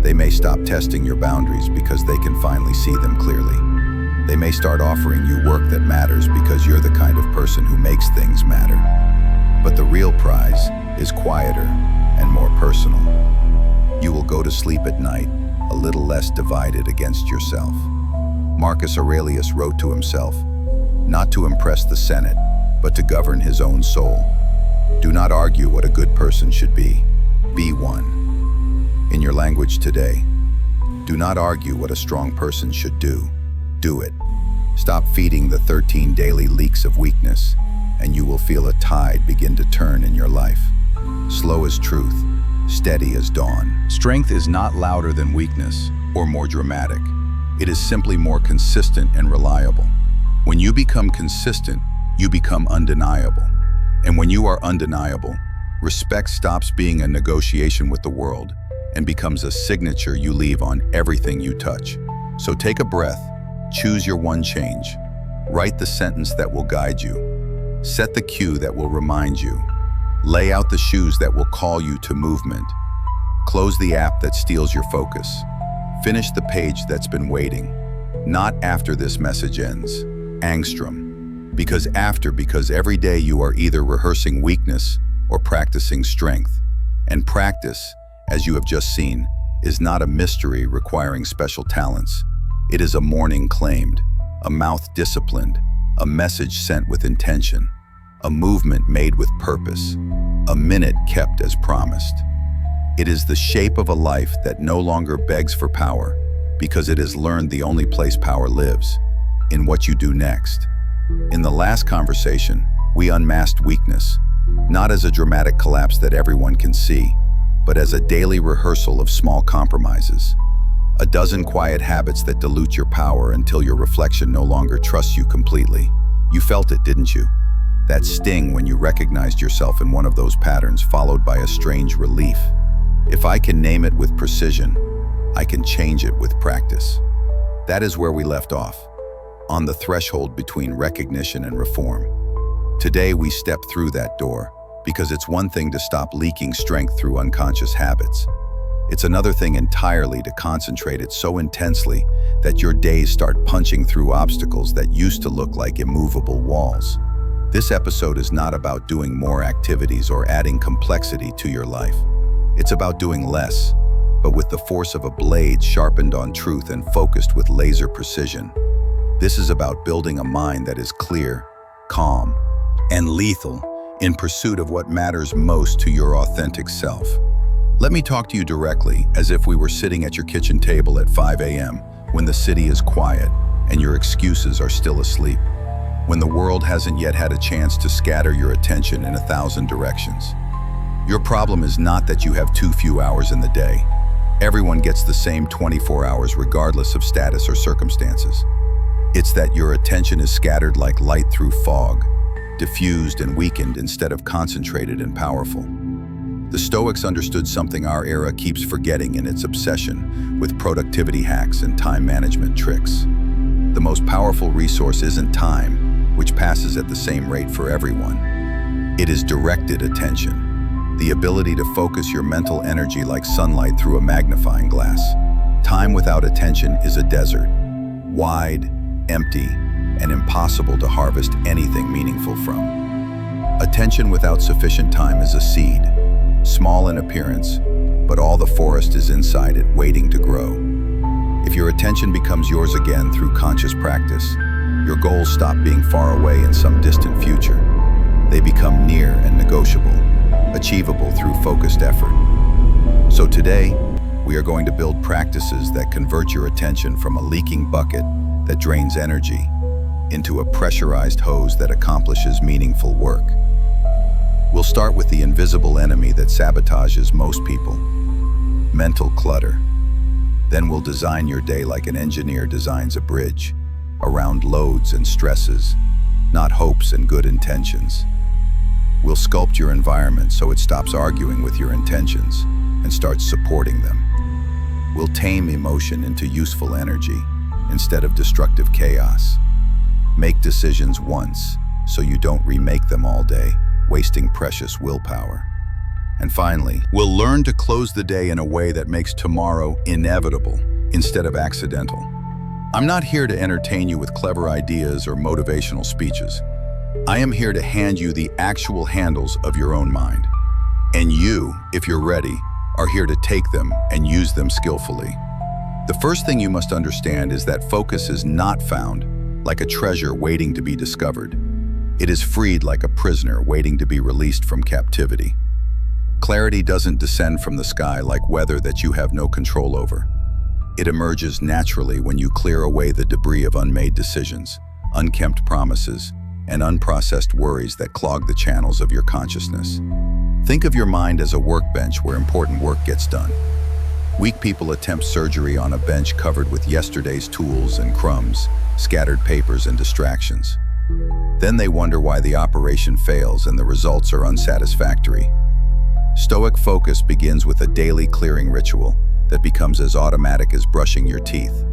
They may stop testing your boundaries because they can finally see them clearly. They may start offering you work that matters because you're the kind of person who makes things matter. But the real prize is quieter and more personal. You will go to sleep at night a little less divided against yourself. Marcus Aurelius wrote to himself, not to impress the Senate, but to govern his own soul. Do not argue what a good person should be one. In your language today, do not argue what a strong person should do it. Stop feeding the 13 daily leaks of weakness, and you will feel a tide begin to turn in your life. Slow as truth, steady as dawn. Strength is not louder than weakness or more dramatic. It is simply more consistent and reliable. When you become consistent, you become undeniable. And when you are undeniable, respect stops being a negotiation with the world and becomes a signature you leave on everything you touch. So take a breath, choose your one change, write the sentence that will guide you, set the cue that will remind you, lay out the shoes that will call you to movement, close the app that steals your focus, finish the page that's been waiting, not after this message ends, angstrom. Because every day you are either rehearsing weakness or practicing strength. And practice, as you have just seen, is not a mystery requiring special talents. It is a morning claimed, a mouth disciplined, a message sent with intention, a movement made with purpose, a minute kept as promised. It is the shape of a life that no longer begs for power because it has learned the only place power lives, in what you do next. In the last conversation, we unmasked weakness, not as a dramatic collapse that everyone can see, but as a daily rehearsal of small compromises. A dozen quiet habits that dilute your power until your reflection no longer trusts you completely. You felt it, didn't you? That sting when you recognized yourself in one of those patterns, followed by a strange relief. If I can name it with precision, I can change it with practice. That is where we left off, on the threshold between recognition and reform. Today we step through that door because it's one thing to stop leaking strength through unconscious habits. It's another thing entirely to concentrate it so intensely that your days start punching through obstacles that used to look like immovable walls. This episode is not about doing more activities or adding complexity to your life. It's about doing less, but with the force of a blade sharpened on truth and focused with laser precision. This is about building a mind that is clear, calm, and lethal in pursuit of what matters most to your authentic self. Let me talk to you directly, as if we were sitting at your kitchen table at 5 a.m. when the city is quiet and your excuses are still asleep, when the world hasn't yet had a chance to scatter your attention in 1,000 directions. Your problem is not that you have too few hours in the day. Everyone gets the same 24 hours regardless of status or circumstances. It's that your attention is scattered like light through fog, diffused and weakened instead of concentrated and powerful. The Stoics understood something our era keeps forgetting in its obsession with productivity hacks and time management tricks. The most powerful resource isn't time, which passes at the same rate for everyone. It is directed attention, the ability to focus your mental energy like sunlight through a magnifying glass. Time without attention is a desert, wide, empty, and impossible to harvest anything meaningful from. Attention without sufficient time is a seed, small in appearance, but all the forest is inside it, waiting to grow. If your attention becomes yours again through conscious practice, your goals stop being far away in some distant future. They become near and negotiable, achievable through focused effort. So today, we are going to build practices that convert your attention from a leaking bucket that drains energy into a pressurized hose that accomplishes meaningful work. We'll start with the invisible enemy that sabotages most people, mental clutter. Then we'll design your day like an engineer designs a bridge, around loads and stresses, not hopes and good intentions. We'll sculpt your environment so it stops arguing with your intentions and starts supporting them. We'll tame emotion into useful energy instead of destructive chaos. Make decisions once so you don't remake them all day, wasting precious willpower. And finally, we'll learn to close the day in a way that makes tomorrow inevitable instead of accidental. I'm not here to entertain you with clever ideas or motivational speeches. I am here to hand you the actual handles of your own mind. And you, if you're ready, are here to take them and use them skillfully. The first thing you must understand is that focus is not found like a treasure waiting to be discovered. It is freed like a prisoner waiting to be released from captivity. Clarity doesn't descend from the sky like weather that you have no control over. It emerges naturally when you clear away the debris of unmade decisions, unkempt promises, and unprocessed worries that clog the channels of your consciousness. Think of your mind as a workbench where important work gets done. Weak people attempt surgery on a bench covered with yesterday's tools and crumbs, scattered papers and distractions. Then they wonder why the operation fails and the results are unsatisfactory. Stoic focus begins with a daily clearing ritual that becomes as automatic as brushing your teeth.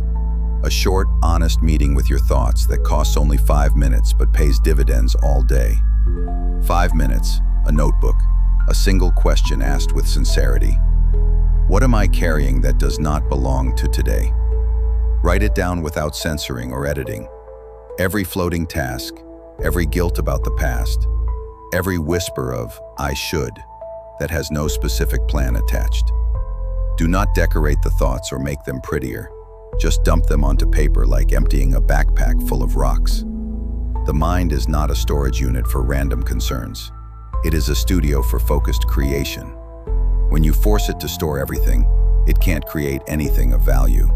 A short, honest meeting with your thoughts that costs only 5 minutes but pays dividends all day. 5 minutes, a notebook, a single question asked with sincerity. What am I carrying that does not belong to today? Write it down without censoring or editing. Every floating task, every guilt about the past, every whisper of "I should" that has no specific plan attached. Do not decorate the thoughts or make them prettier. Just dump them onto paper like emptying a backpack full of rocks. The mind is not a storage unit for random concerns. It is a studio for focused creation. When you force it to store everything, it can't create anything of value.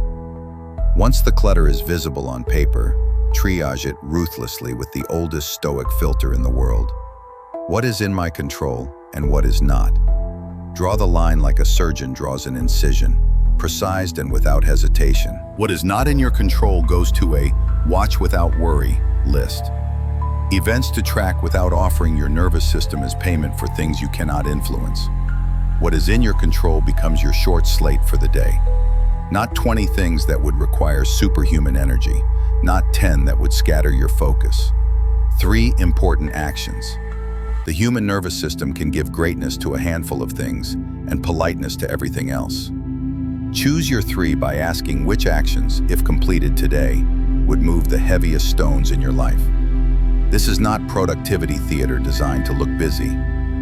Once the clutter is visible on paper, triage it ruthlessly with the oldest Stoic filter in the world. What is in my control and what is not? Draw the line like a surgeon draws an incision, precise and without hesitation. What is not in your control goes to a watch without worry list. Events to track without offering your nervous system as payment for things you cannot influence. What is in your control becomes your short slate for the day. Not 20 things that would require superhuman energy, not 10 that would scatter your focus. 3 important actions. The human nervous system can give greatness to a handful of things and politeness to everything else. Choose your 3 by asking which actions, if completed today, would move the heaviest stones in your life. This is not productivity theater designed to look busy.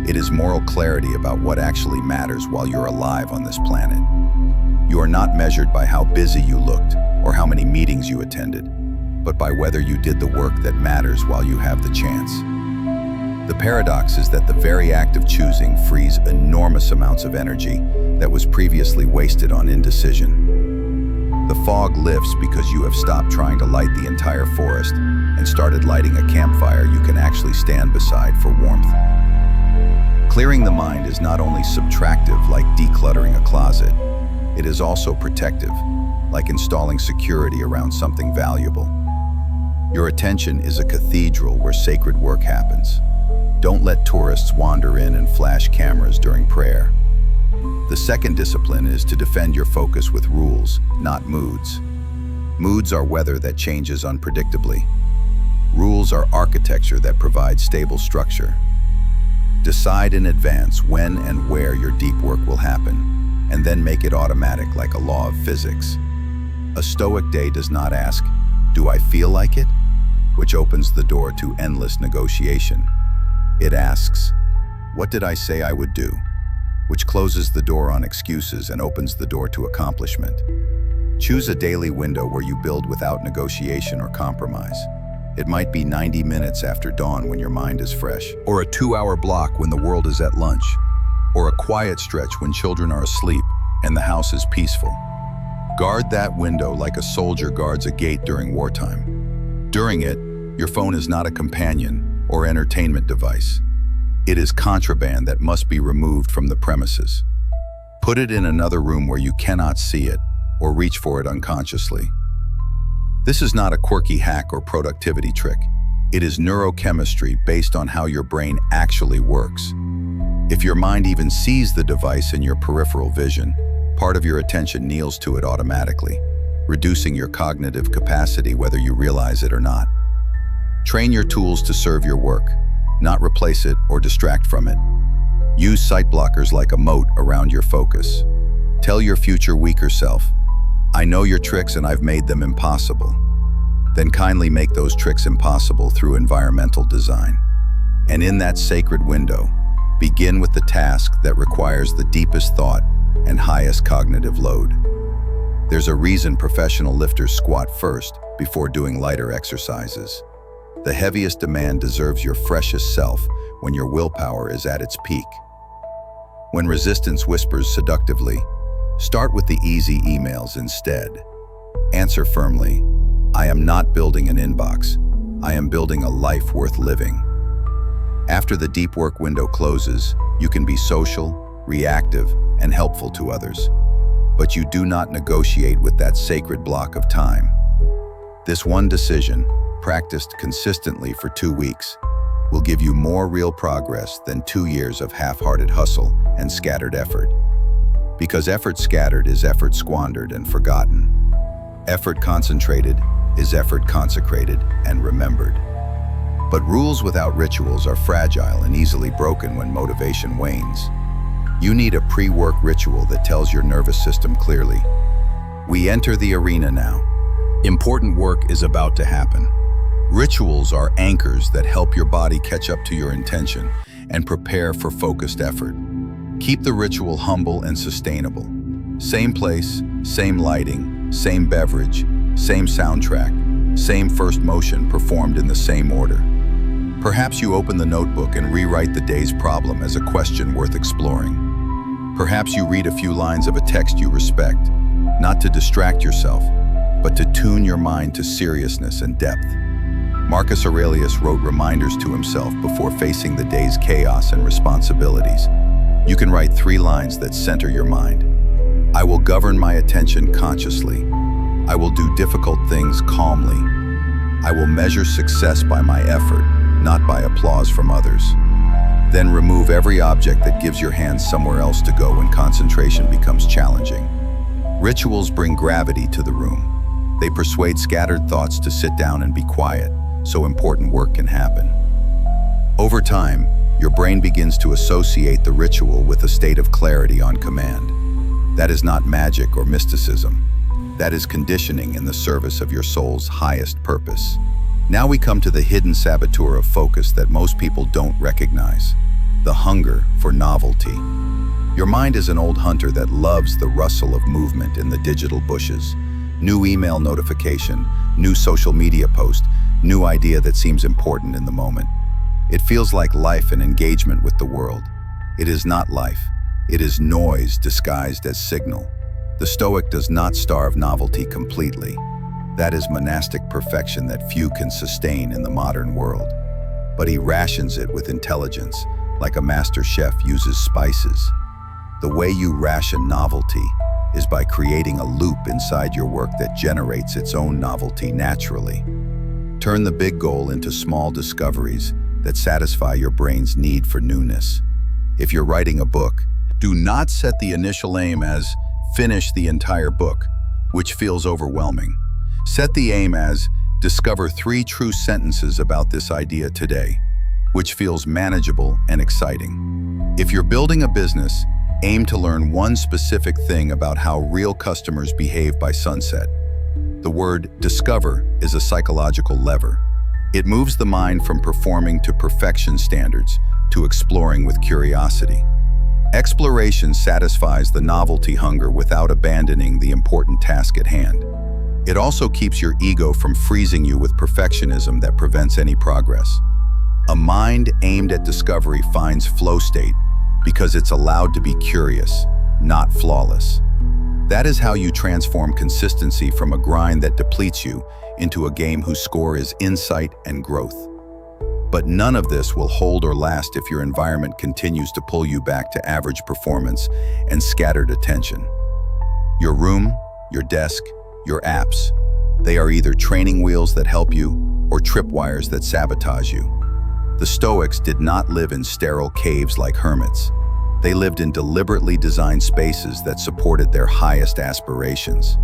It is moral clarity about what actually matters while you're alive on this planet. You are not measured by how busy you looked or how many meetings you attended, but by whether you did the work that matters while you have the chance. The paradox is that the very act of choosing frees enormous amounts of energy that was previously wasted on indecision. The fog lifts because you have stopped trying to light the entire forest and started lighting a campfire you can actually stand beside for warmth. Clearing the mind is not only subtractive, like decluttering a closet, it is also protective, like installing security around something valuable. Your attention is a cathedral where sacred work happens. Don't let tourists wander in and flash cameras during prayer. The second discipline is to defend your focus with rules, not moods. Moods are weather that changes unpredictably. Rules are architecture that provides stable structure. Decide in advance when and where your deep work will happen, and then make it automatic like a law of physics. A Stoic day does not ask, "Do I feel like it?" which opens the door to endless negotiation. It asks, "What did I say I would do?" which closes the door on excuses and opens the door to accomplishment. Choose a daily window where you build without negotiation or compromise. It might be 90 minutes after dawn when your mind is fresh, or a 2-hour block when the world is at lunch, or a quiet stretch when children are asleep and the house is peaceful. Guard that window like a soldier guards a gate during wartime. During it, your phone is not a companion or entertainment device. It is contraband that must be removed from the premises. Put it in another room where you cannot see it or reach for it unconsciously. This is not a quirky hack or productivity trick. It is neurochemistry based on how your brain actually works. If your mind even sees the device in your peripheral vision, part of your attention kneels to it automatically, reducing your cognitive capacity whether you realize it or not. Train your tools to serve your work, not replace it or distract from it. Use sight blockers like a moat around your focus. Tell your future weaker self, I know your tricks and I've made them impossible. Then kindly make those tricks impossible through environmental design. And in that sacred window, begin with the task that requires the deepest thought and highest cognitive load. There's a reason professional lifters squat first before doing lighter exercises. The heaviest demand deserves your freshest self when your willpower is at its peak. When resistance whispers seductively, start with the easy emails instead. Answer firmly, I am not building an inbox. I am building a life worth living. After the deep work window closes, you can be social, reactive, and helpful to others. But you do not negotiate with that sacred block of time. This one decision, practiced consistently for 2 weeks, will give you more real progress than 2 years of half-hearted hustle and scattered effort. Because effort scattered is effort squandered and forgotten. Effort concentrated is effort consecrated and remembered. But rules without rituals are fragile and easily broken when motivation wanes. You need a pre-work ritual that tells your nervous system clearly, we enter the arena now. Important work is about to happen. Rituals are anchors that help your body catch up to your intention and prepare for focused effort. Keep the ritual humble and sustainable. Same place, same lighting, same beverage, same soundtrack, same first motion performed in the same order. Perhaps you open the notebook and rewrite the day's problem as a question worth exploring. Perhaps you read a few lines of a text you respect, not to distract yourself, but to tune your mind to seriousness and depth. Marcus Aurelius wrote reminders to himself before facing the day's chaos and responsibilities. You can write 3 lines that center your mind. I will govern my attention consciously. I will do difficult things calmly. I will measure success by my effort, not by applause from others. Then remove every object that gives your hands somewhere else to go when concentration becomes challenging. Rituals bring gravity to the room. They persuade scattered thoughts to sit down and be quiet, so important work can happen. Over time, your brain begins to associate the ritual with a state of clarity on command. That is not magic or mysticism. That is conditioning in the service of your soul's highest purpose. Now we come to the hidden saboteur of focus that most people don't recognize: the hunger for novelty. Your mind is an old hunter that loves the rustle of movement in the digital bushes. New email notification, new social media post, new idea that seems important in the moment. It feels like life and engagement with the world. It is not life. It is noise disguised as signal. The Stoic does not starve novelty completely. That is monastic perfection that few can sustain in the modern world. But he rations it with intelligence, like a master chef uses spices. The way you ration novelty is by creating a loop inside your work that generates its own novelty naturally. Turn the big goal into small discoveries that satisfy your brain's need for newness. If you're writing a book, do not set the initial aim as finish the entire book, which feels overwhelming. Set the aim as discover 3 true sentences about this idea today, which feels manageable and exciting. If you're building a business, aim to learn one specific thing about how real customers behave by sunset. The word discover is a psychological lever. It moves the mind from performing to perfection standards to exploring with curiosity. Exploration satisfies the novelty hunger without abandoning the important task at hand. It also keeps your ego from freezing you with perfectionism that prevents any progress. A mind aimed at discovery finds flow state because it's allowed to be curious, not flawless. That is how you transform consistency from a grind that depletes you into a game whose score is insight and growth. But none of this will hold or last if your environment continues to pull you back to average performance and scattered attention. Your room, your desk, your apps, they are either training wheels that help you or tripwires that sabotage you. The Stoics did not live in sterile caves like hermits. They lived in deliberately designed spaces that supported their highest aspirations.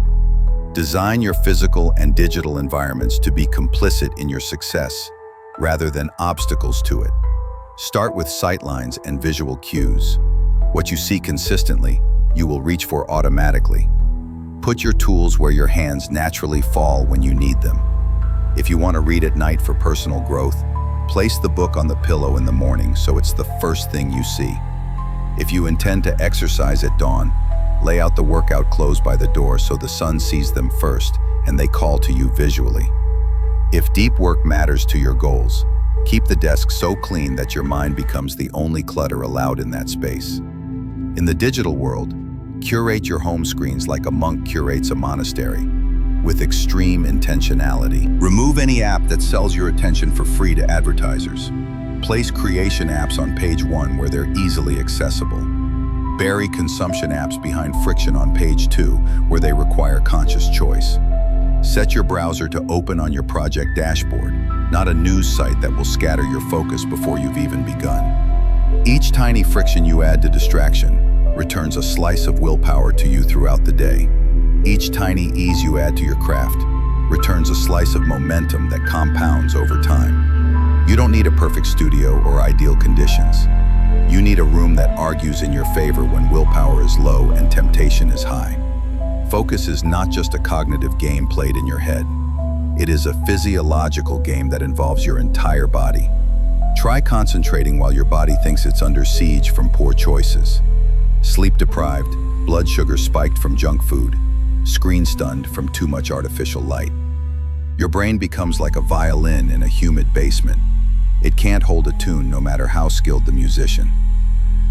Design your physical and digital environments to be complicit in your success, rather than obstacles to it. Start with sightlines and visual cues. What you see consistently, you will reach for automatically. Put your tools where your hands naturally fall when you need them. If you want to read at night for personal growth, place the book on the pillow in the morning so it's the first thing you see. If you intend to exercise at dawn, lay out the workout clothes by the door so the sun sees them first and they call to you visually. If deep work matters to your goals, keep the desk so clean that your mind becomes the only clutter allowed in that space. In the digital world, curate your home screens like a monk curates a monastery, with extreme intentionality. Remove any app that sells your attention for free to advertisers. Place creation apps on page 1 where they're easily accessible. Bury consumption apps behind friction on page 2 where they require conscious choice. Set your browser to open on your project dashboard, not a news site that will scatter your focus before you've even begun. Each tiny friction you add to distraction returns a slice of willpower to you throughout the day. Each tiny ease you add to your craft returns a slice of momentum that compounds over time. You don't need a perfect studio or ideal conditions. You need a room that argues in your favor when willpower is low and temptation is high. Focus is not just a cognitive game played in your head. It is a physiological game that involves your entire body. Try concentrating while your body thinks it's under siege from poor choices. Sleep deprived, blood sugar spiked from junk food, screen stunned from too much artificial light. Your brain becomes like a violin in a humid basement. It can't hold a tune no matter how skilled the musician.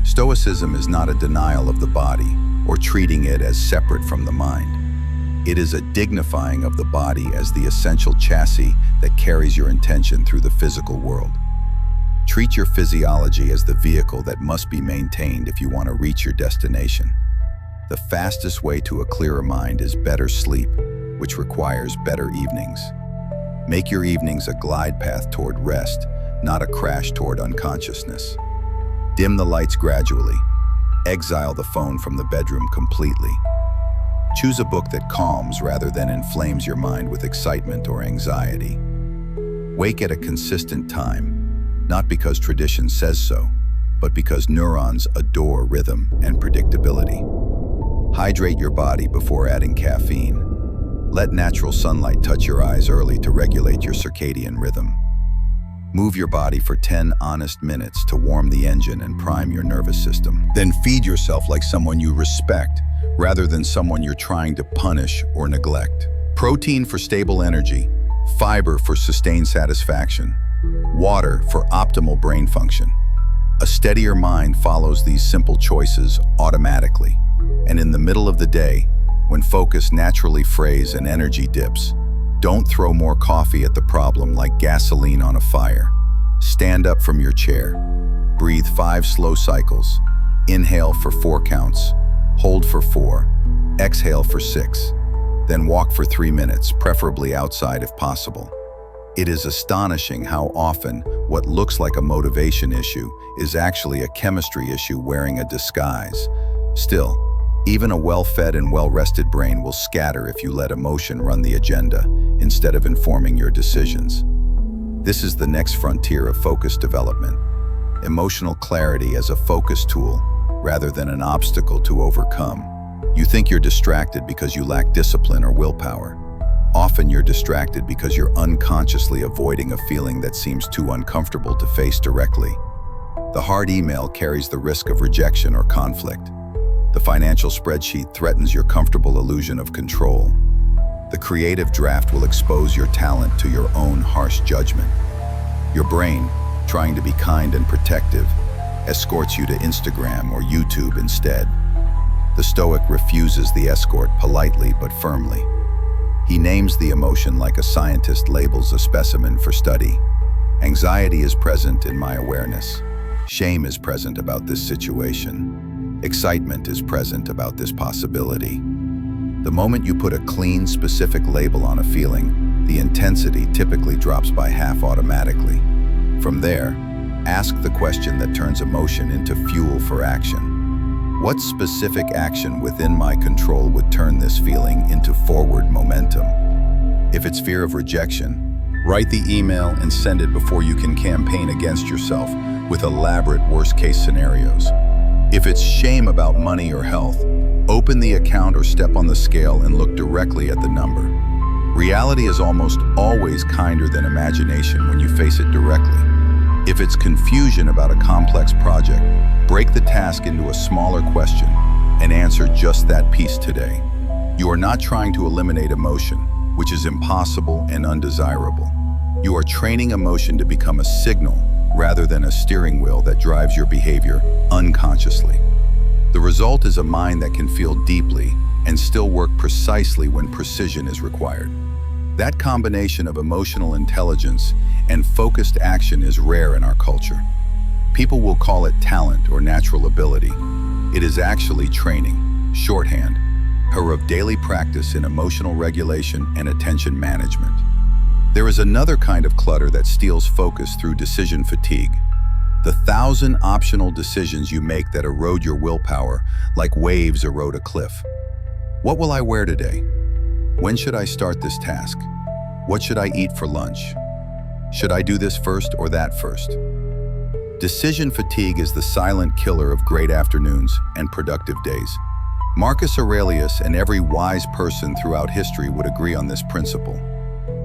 Stoicism is not a denial of the body or treating it as separate from the mind. It is a dignifying of the body as the essential chassis that carries your intention through the physical world. Treat your physiology as the vehicle that must be maintained if you want to reach your destination. The fastest way to a clearer mind is better sleep, which requires better evenings. Make your evenings a glide path toward rest, not a crash toward unconsciousness. Dim the lights gradually. Exile the phone from the bedroom completely. Choose a book that calms rather than inflames your mind with excitement or anxiety. Wake at a consistent time, not because tradition says so, but because neurons adore rhythm and predictability. Hydrate your body before adding caffeine. Let natural sunlight touch your eyes early to regulate your circadian rhythm. Move your body for 10 honest minutes to warm the engine and prime your nervous system. Then feed yourself like someone you respect, rather than someone you're trying to punish or neglect. Protein for stable energy, fiber for sustained satisfaction, water for optimal brain function. A steadier mind follows these simple choices automatically. And in the middle of the day, when focus naturally frays and energy dips, don't throw more coffee at the problem like gasoline on a fire. Stand up from your chair. Breathe 5 slow cycles. Inhale for 4 counts. Hold for 4. Exhale for 6. Then walk for 3 minutes, preferably outside if possible. It is astonishing how often what looks like a motivation issue is actually a chemistry issue wearing a disguise. Still, even a well-fed and well-rested brain will scatter if you let emotion run the agenda instead of informing your decisions. This is the next frontier of focus development. Emotional clarity as a focus tool rather than an obstacle to overcome. You think you're distracted because you lack discipline or willpower. Often you're distracted because you're unconsciously avoiding a feeling that seems too uncomfortable to face directly. The hard email carries the risk of rejection or conflict. The financial spreadsheet threatens your comfortable illusion of control. The creative draft will expose your talent to your own harsh judgment. Your brain, trying to be kind and protective, escorts you to Instagram or YouTube instead. The Stoic refuses the escort politely but firmly. He names the emotion like a scientist labels a specimen for study. Anxiety is present in my awareness. Shame is present about this situation. Excitement is present about this possibility. The moment you put a clean, specific label on a feeling, the intensity typically drops by half automatically. From there, ask the question that turns emotion into fuel for action. What specific action within my control would turn this feeling into forward momentum? If it's fear of rejection, write the email and send it before you can campaign against yourself with elaborate worst-case scenarios. If it's shame about money or health, open the account or step on the scale and look directly at the number. Reality is almost always kinder than imagination when you face it directly. If it's confusion about a complex project, break the task into a smaller question and answer just that piece today. You are not trying to eliminate emotion, which is impossible and undesirable. You are training emotion to become a signal rather than a steering wheel that drives your behavior unconsciously. The result is a mind that can feel deeply and still work precisely when precision is required. That combination of emotional intelligence and focused action is rare in our culture. People will call it talent or natural ability. It is actually training, shorthand, of daily practice in emotional regulation and attention management. There is another kind of clutter that steals focus through decision fatigue. The 1,000 optional decisions you make that erode your willpower like waves erode a cliff. What will I wear today? When should I start this task? What should I eat for lunch? Should I do this first or that first? Decision fatigue is the silent killer of great afternoons and productive days. Marcus Aurelius and every wise person throughout history would agree on this principle.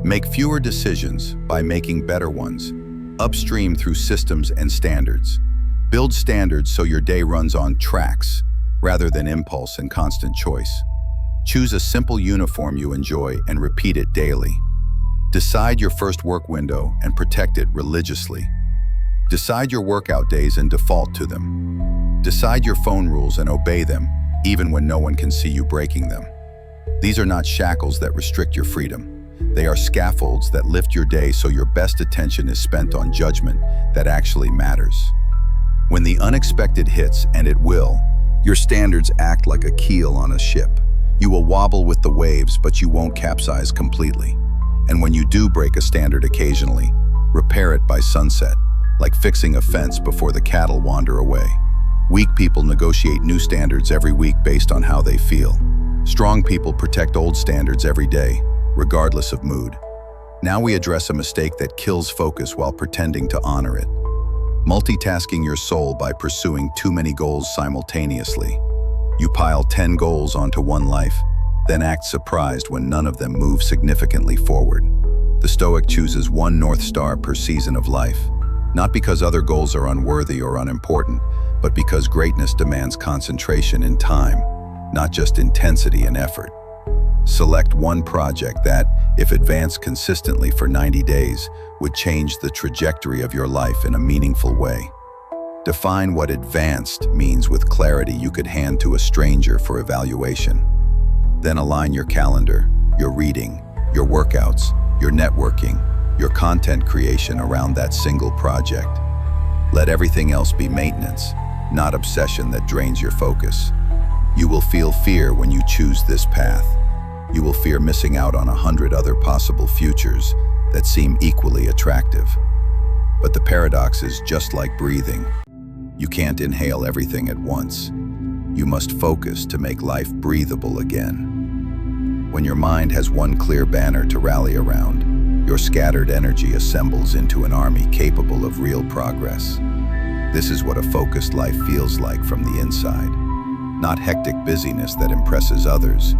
Make fewer decisions by making better ones, upstream through systems and standards. Build standards so your day runs on tracks, rather than impulse and constant choice. Choose a simple uniform you enjoy and repeat it daily. Decide your first work window and protect it religiously. Decide your workout days and default to them. Decide your phone rules and obey them, even when no one can see you breaking them. These are not shackles that restrict your freedom. They are scaffolds that lift your day so your best attention is spent on judgment that actually matters. When the unexpected hits, and it will, your standards act like a keel on a ship. You will wobble with the waves, but you won't capsize completely. And when you do break a standard occasionally, repair it by sunset, like fixing a fence before the cattle wander away. Weak people negotiate new standards every week based on how they feel. Strong people protect old standards every day, regardless of mood. Now we address a mistake that kills focus while pretending to honor it. Multitasking your soul by pursuing too many goals simultaneously. You pile 10 goals onto one life, then act surprised when none of them move significantly forward. The Stoic chooses one North Star per season of life, not because other goals are unworthy or unimportant, but because greatness demands concentration in time, not just intensity and effort. Select one project that, if advanced consistently for 90 days, would change the trajectory of your life in a meaningful way. Define what advanced means with clarity you could hand to a stranger for evaluation. Then align your calendar, your reading, your workouts, your networking, your content creation around that single project. Let everything else be maintenance, not obsession that drains your focus. You will feel fear when you choose this path. You will fear missing out on 100 other possible futures that seem equally attractive. But the paradox is just like breathing. You can't inhale everything at once. You must focus to make life breathable again. When your mind has one clear banner to rally around, your scattered energy assembles into an army capable of real progress. This is what a focused life feels like from the inside. Not hectic busyness that impresses others,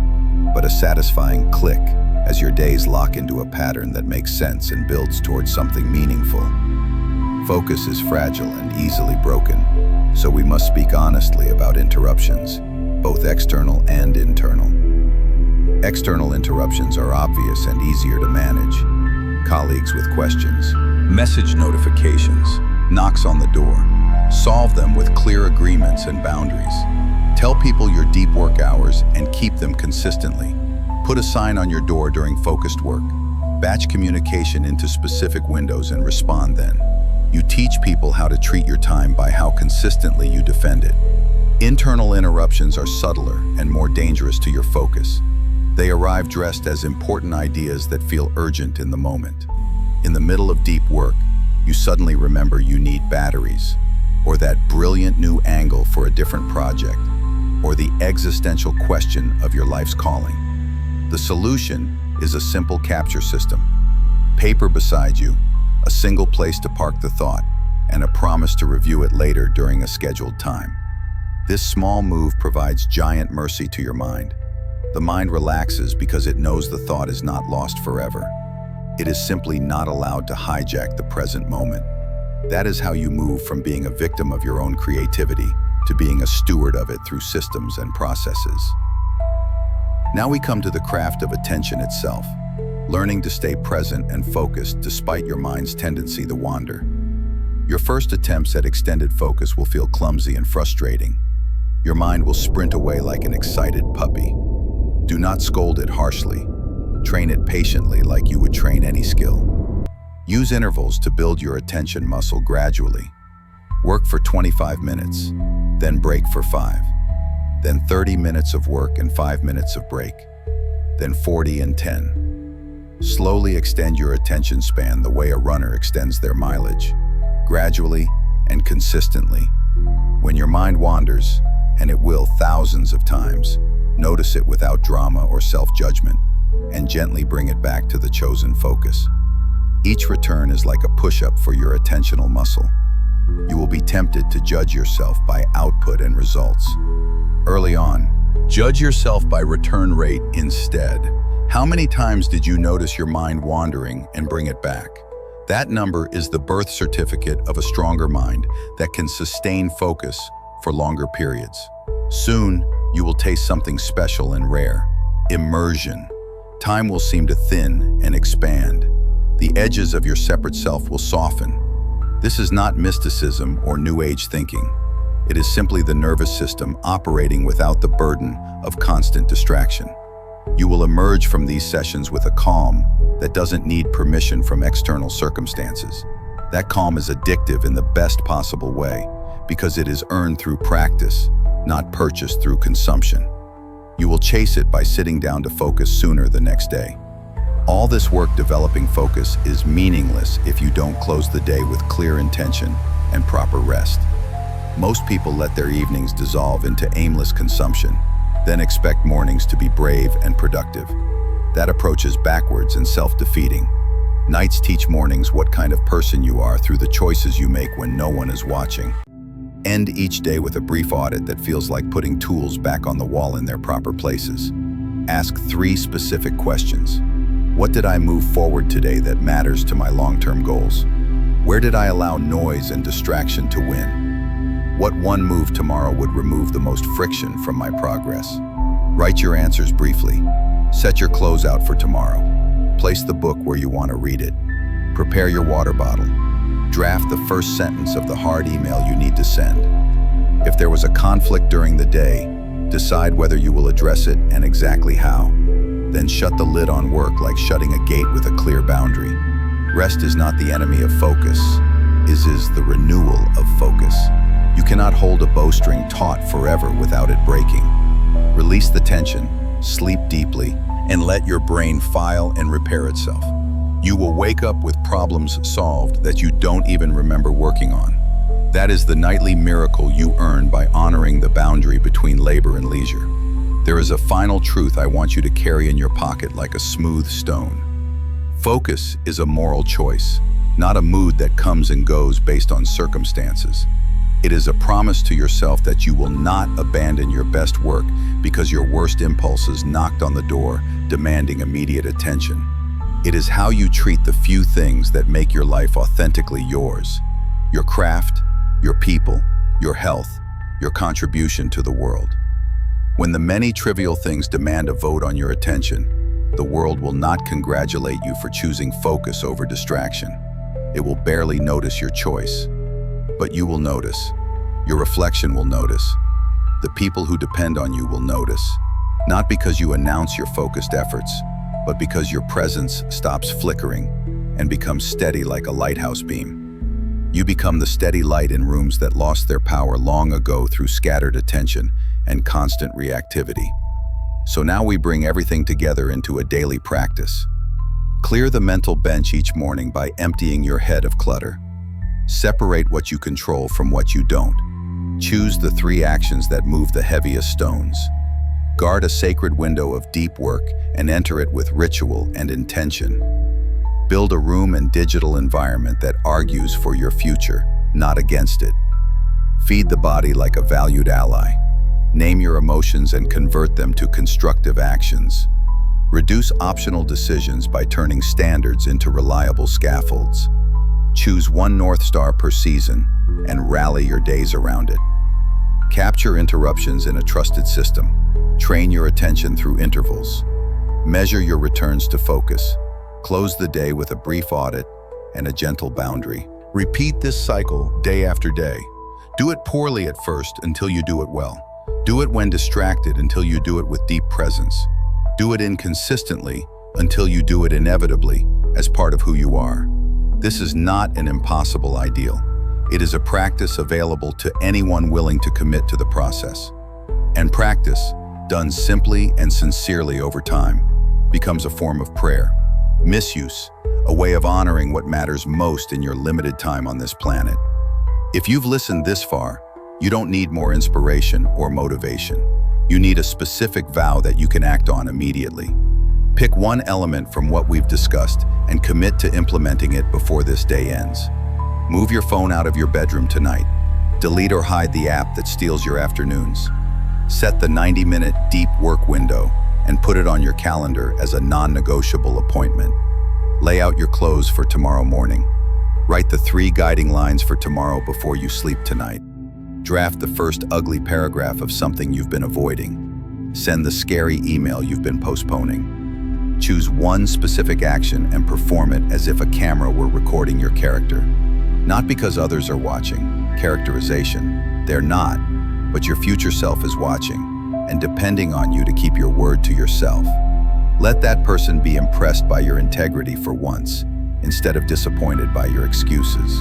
but a satisfying click as your days lock into a pattern that makes sense and builds towards something meaningful. Focus is fragile and easily broken, so we must speak honestly about interruptions, both external and internal. External interruptions are obvious and easier to manage. Colleagues with questions, message notifications, knocks on the door. Solve them with clear agreements and boundaries. Tell people your deep work hours and keep them consistently. Put a sign on your door during focused work. Batch communication into specific windows and respond then. You teach people how to treat your time by how consistently you defend it. Internal interruptions are subtler and more dangerous to your focus. They arrive dressed as important ideas that feel urgent in the moment. In the middle of deep work, you suddenly remember you need batteries, or that brilliant new angle for a different project, or the existential question of your life's calling. The solution is a simple capture system. Paper beside you, a single place to park the thought, and a promise to review it later during a scheduled time. This small move provides giant mercy to your mind. The mind relaxes because it knows the thought is not lost forever. It is simply not allowed to hijack the present moment. That is how you move from being a victim of your own creativity to being a steward of it through systems and processes. Now we come to the craft of attention itself, learning to stay present and focused despite your mind's tendency to wander. Your first attempts at extended focus will feel clumsy and frustrating. Your mind will sprint away like an excited puppy. Do not scold it harshly. Train it patiently like you would train any skill. Use intervals to build your attention muscle gradually. Work for 25 minutes, then break for 5. Then 30 minutes of work and 5 minutes of break. Then 40 and 10. Slowly extend your attention span the way a runner extends their mileage. Gradually and consistently. When your mind wanders, and it will thousands of times, notice it without drama or self-judgment, and gently bring it back to the chosen focus. Each return is like a push-up for your attentional muscle. You will be tempted to judge yourself by output and results. Early on, judge yourself by return rate instead. How many times did you notice your mind wandering and bring it back? That number is the birth certificate of a stronger mind that can sustain focus for longer periods. Soon, you will taste something special and rare: immersion. Time will seem to thin and expand. The edges of your separate self will soften. This is not mysticism or New Age thinking. It is simply the nervous system operating without the burden of constant distraction. You will emerge from these sessions with a calm that doesn't need permission from external circumstances. That calm is addictive in the best possible way because it is earned through practice, not purchased through consumption. You will chase it by sitting down to focus sooner the next day. All this work developing focus is meaningless if you don't close the day with clear intention and proper rest. Most people let their evenings dissolve into aimless consumption, then expect mornings to be brave and productive. That approach is backwards and self-defeating. Nights teach mornings what kind of person you are through the choices you make when no one is watching. End each day with a brief audit that feels like putting tools back on the wall in their proper places. Ask 3 specific questions. What did I move forward today that matters to my long-term goals? Where did I allow noise and distraction to win? What one move tomorrow would remove the most friction from my progress? Write your answers briefly. Set your clothes out for tomorrow. Place the book where you want to read it. Prepare your water bottle. Draft the first sentence of the hard email you need to send. If there was a conflict during the day, decide whether you will address it and exactly how. Then shut the lid on work like shutting a gate with a clear boundary. Rest is not the enemy of focus. It is the renewal of focus. You cannot hold a bowstring taut forever without it breaking. Release the tension, sleep deeply, and let your brain file and repair itself. You will wake up with problems solved that you don't even remember working on. That is the nightly miracle you earn by honoring the boundary between labor and leisure. There is a final truth I want you to carry in your pocket like a smooth stone. Focus is a moral choice, not a mood that comes and goes based on circumstances. It is a promise to yourself that you will not abandon your best work because your worst impulses knocked on the door, demanding immediate attention. It is how you treat the few things that make your life authentically yours: your craft, your people, your health, your contribution to the world. When the many trivial things demand a vote on your attention, the world will not congratulate you for choosing focus over distraction. It will barely notice your choice. But you will notice. Your reflection will notice. The people who depend on you will notice. Not because you announce your focused efforts, but because your presence stops flickering and becomes steady like a lighthouse beam. You become the steady light in rooms that lost their power long ago through scattered attention and constant reactivity. So now we bring everything together into a daily practice. Clear the mental bench each morning by emptying your head of clutter. Separate what you control from what you don't. Choose the 3 actions that move the heaviest stones. Guard a sacred window of deep work and enter it with ritual and intention. Build a room and digital environment that argues for your future, not against it. Feed the body like a valued ally. Name your emotions and convert them to constructive actions. Reduce optional decisions by turning standards into reliable scaffolds. Choose one North Star per season and rally your days around it. Capture interruptions in a trusted system. Train your attention through intervals. Measure your returns to focus. Close the day with a brief audit and a gentle boundary. Repeat this cycle day after day. Do it poorly at first until you do it well. Do it when distracted until you do it with deep presence. Do it inconsistently until you do it inevitably as part of who you are. This is not an impossible ideal. It is a practice available to anyone willing to commit to the process. And practice, done simply and sincerely over time, becomes a form of prayer. Misuse, a way of honoring what matters most in your limited time on this planet. If you've listened this far, you don't need more inspiration or motivation. You need a specific vow that you can act on immediately. Pick one element from what we've discussed and commit to implementing it before this day ends. Move your phone out of your bedroom tonight. Delete or hide the app that steals your afternoons. Set the 90-minute deep work window and put it on your calendar as a non-negotiable appointment. Lay out your clothes for tomorrow morning. Write the 3 guiding lines for tomorrow before you sleep tonight. Draft the first ugly paragraph of something you've been avoiding. Send the scary email you've been postponing. Choose one specific action and perform it as if a camera were recording your character. Not because others are watching. Characterization. They're not, but your future self is watching and depending on you to keep your word to yourself. Let that person be impressed by your integrity for once, instead of disappointed by your excuses.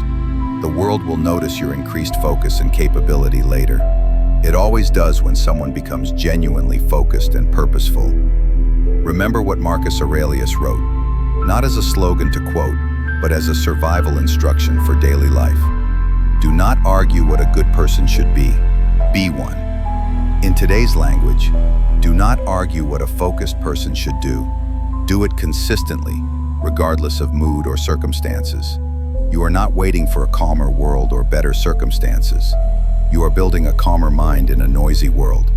The world will notice your increased focus and capability later. It always does when someone becomes genuinely focused and purposeful. Remember what Marcus Aurelius wrote, not as a slogan to quote, but as a survival instruction for daily life. Do not argue what a good person should be one. In today's language, do not argue what a focused person should do. Do it consistently, regardless of mood or circumstances. You are not waiting for a calmer world or better circumstances. You are building a calmer mind in a noisy world.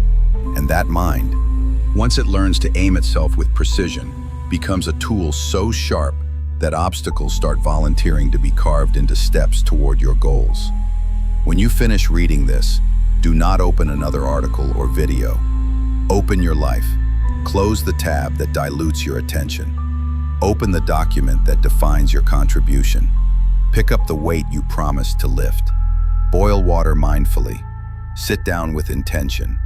And that mind, once it learns to aim itself with precision, becomes a tool so sharp that obstacles start volunteering to be carved into steps toward your goals. When you finish reading this, do not open another article or video. Open your life. Close the tab that dilutes your attention. Open the document that defines your contribution. Pick up the weight you promised to lift. Boil water mindfully. Sit down with intention.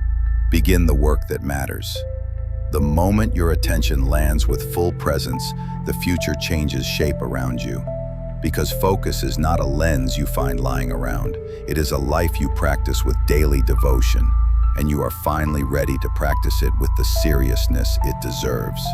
Begin the work that matters. The moment your attention lands with full presence, the future changes shape around you. Because focus is not a lens you find lying around. It is a life you practice with daily devotion, and you are finally ready to practice it with the seriousness it deserves.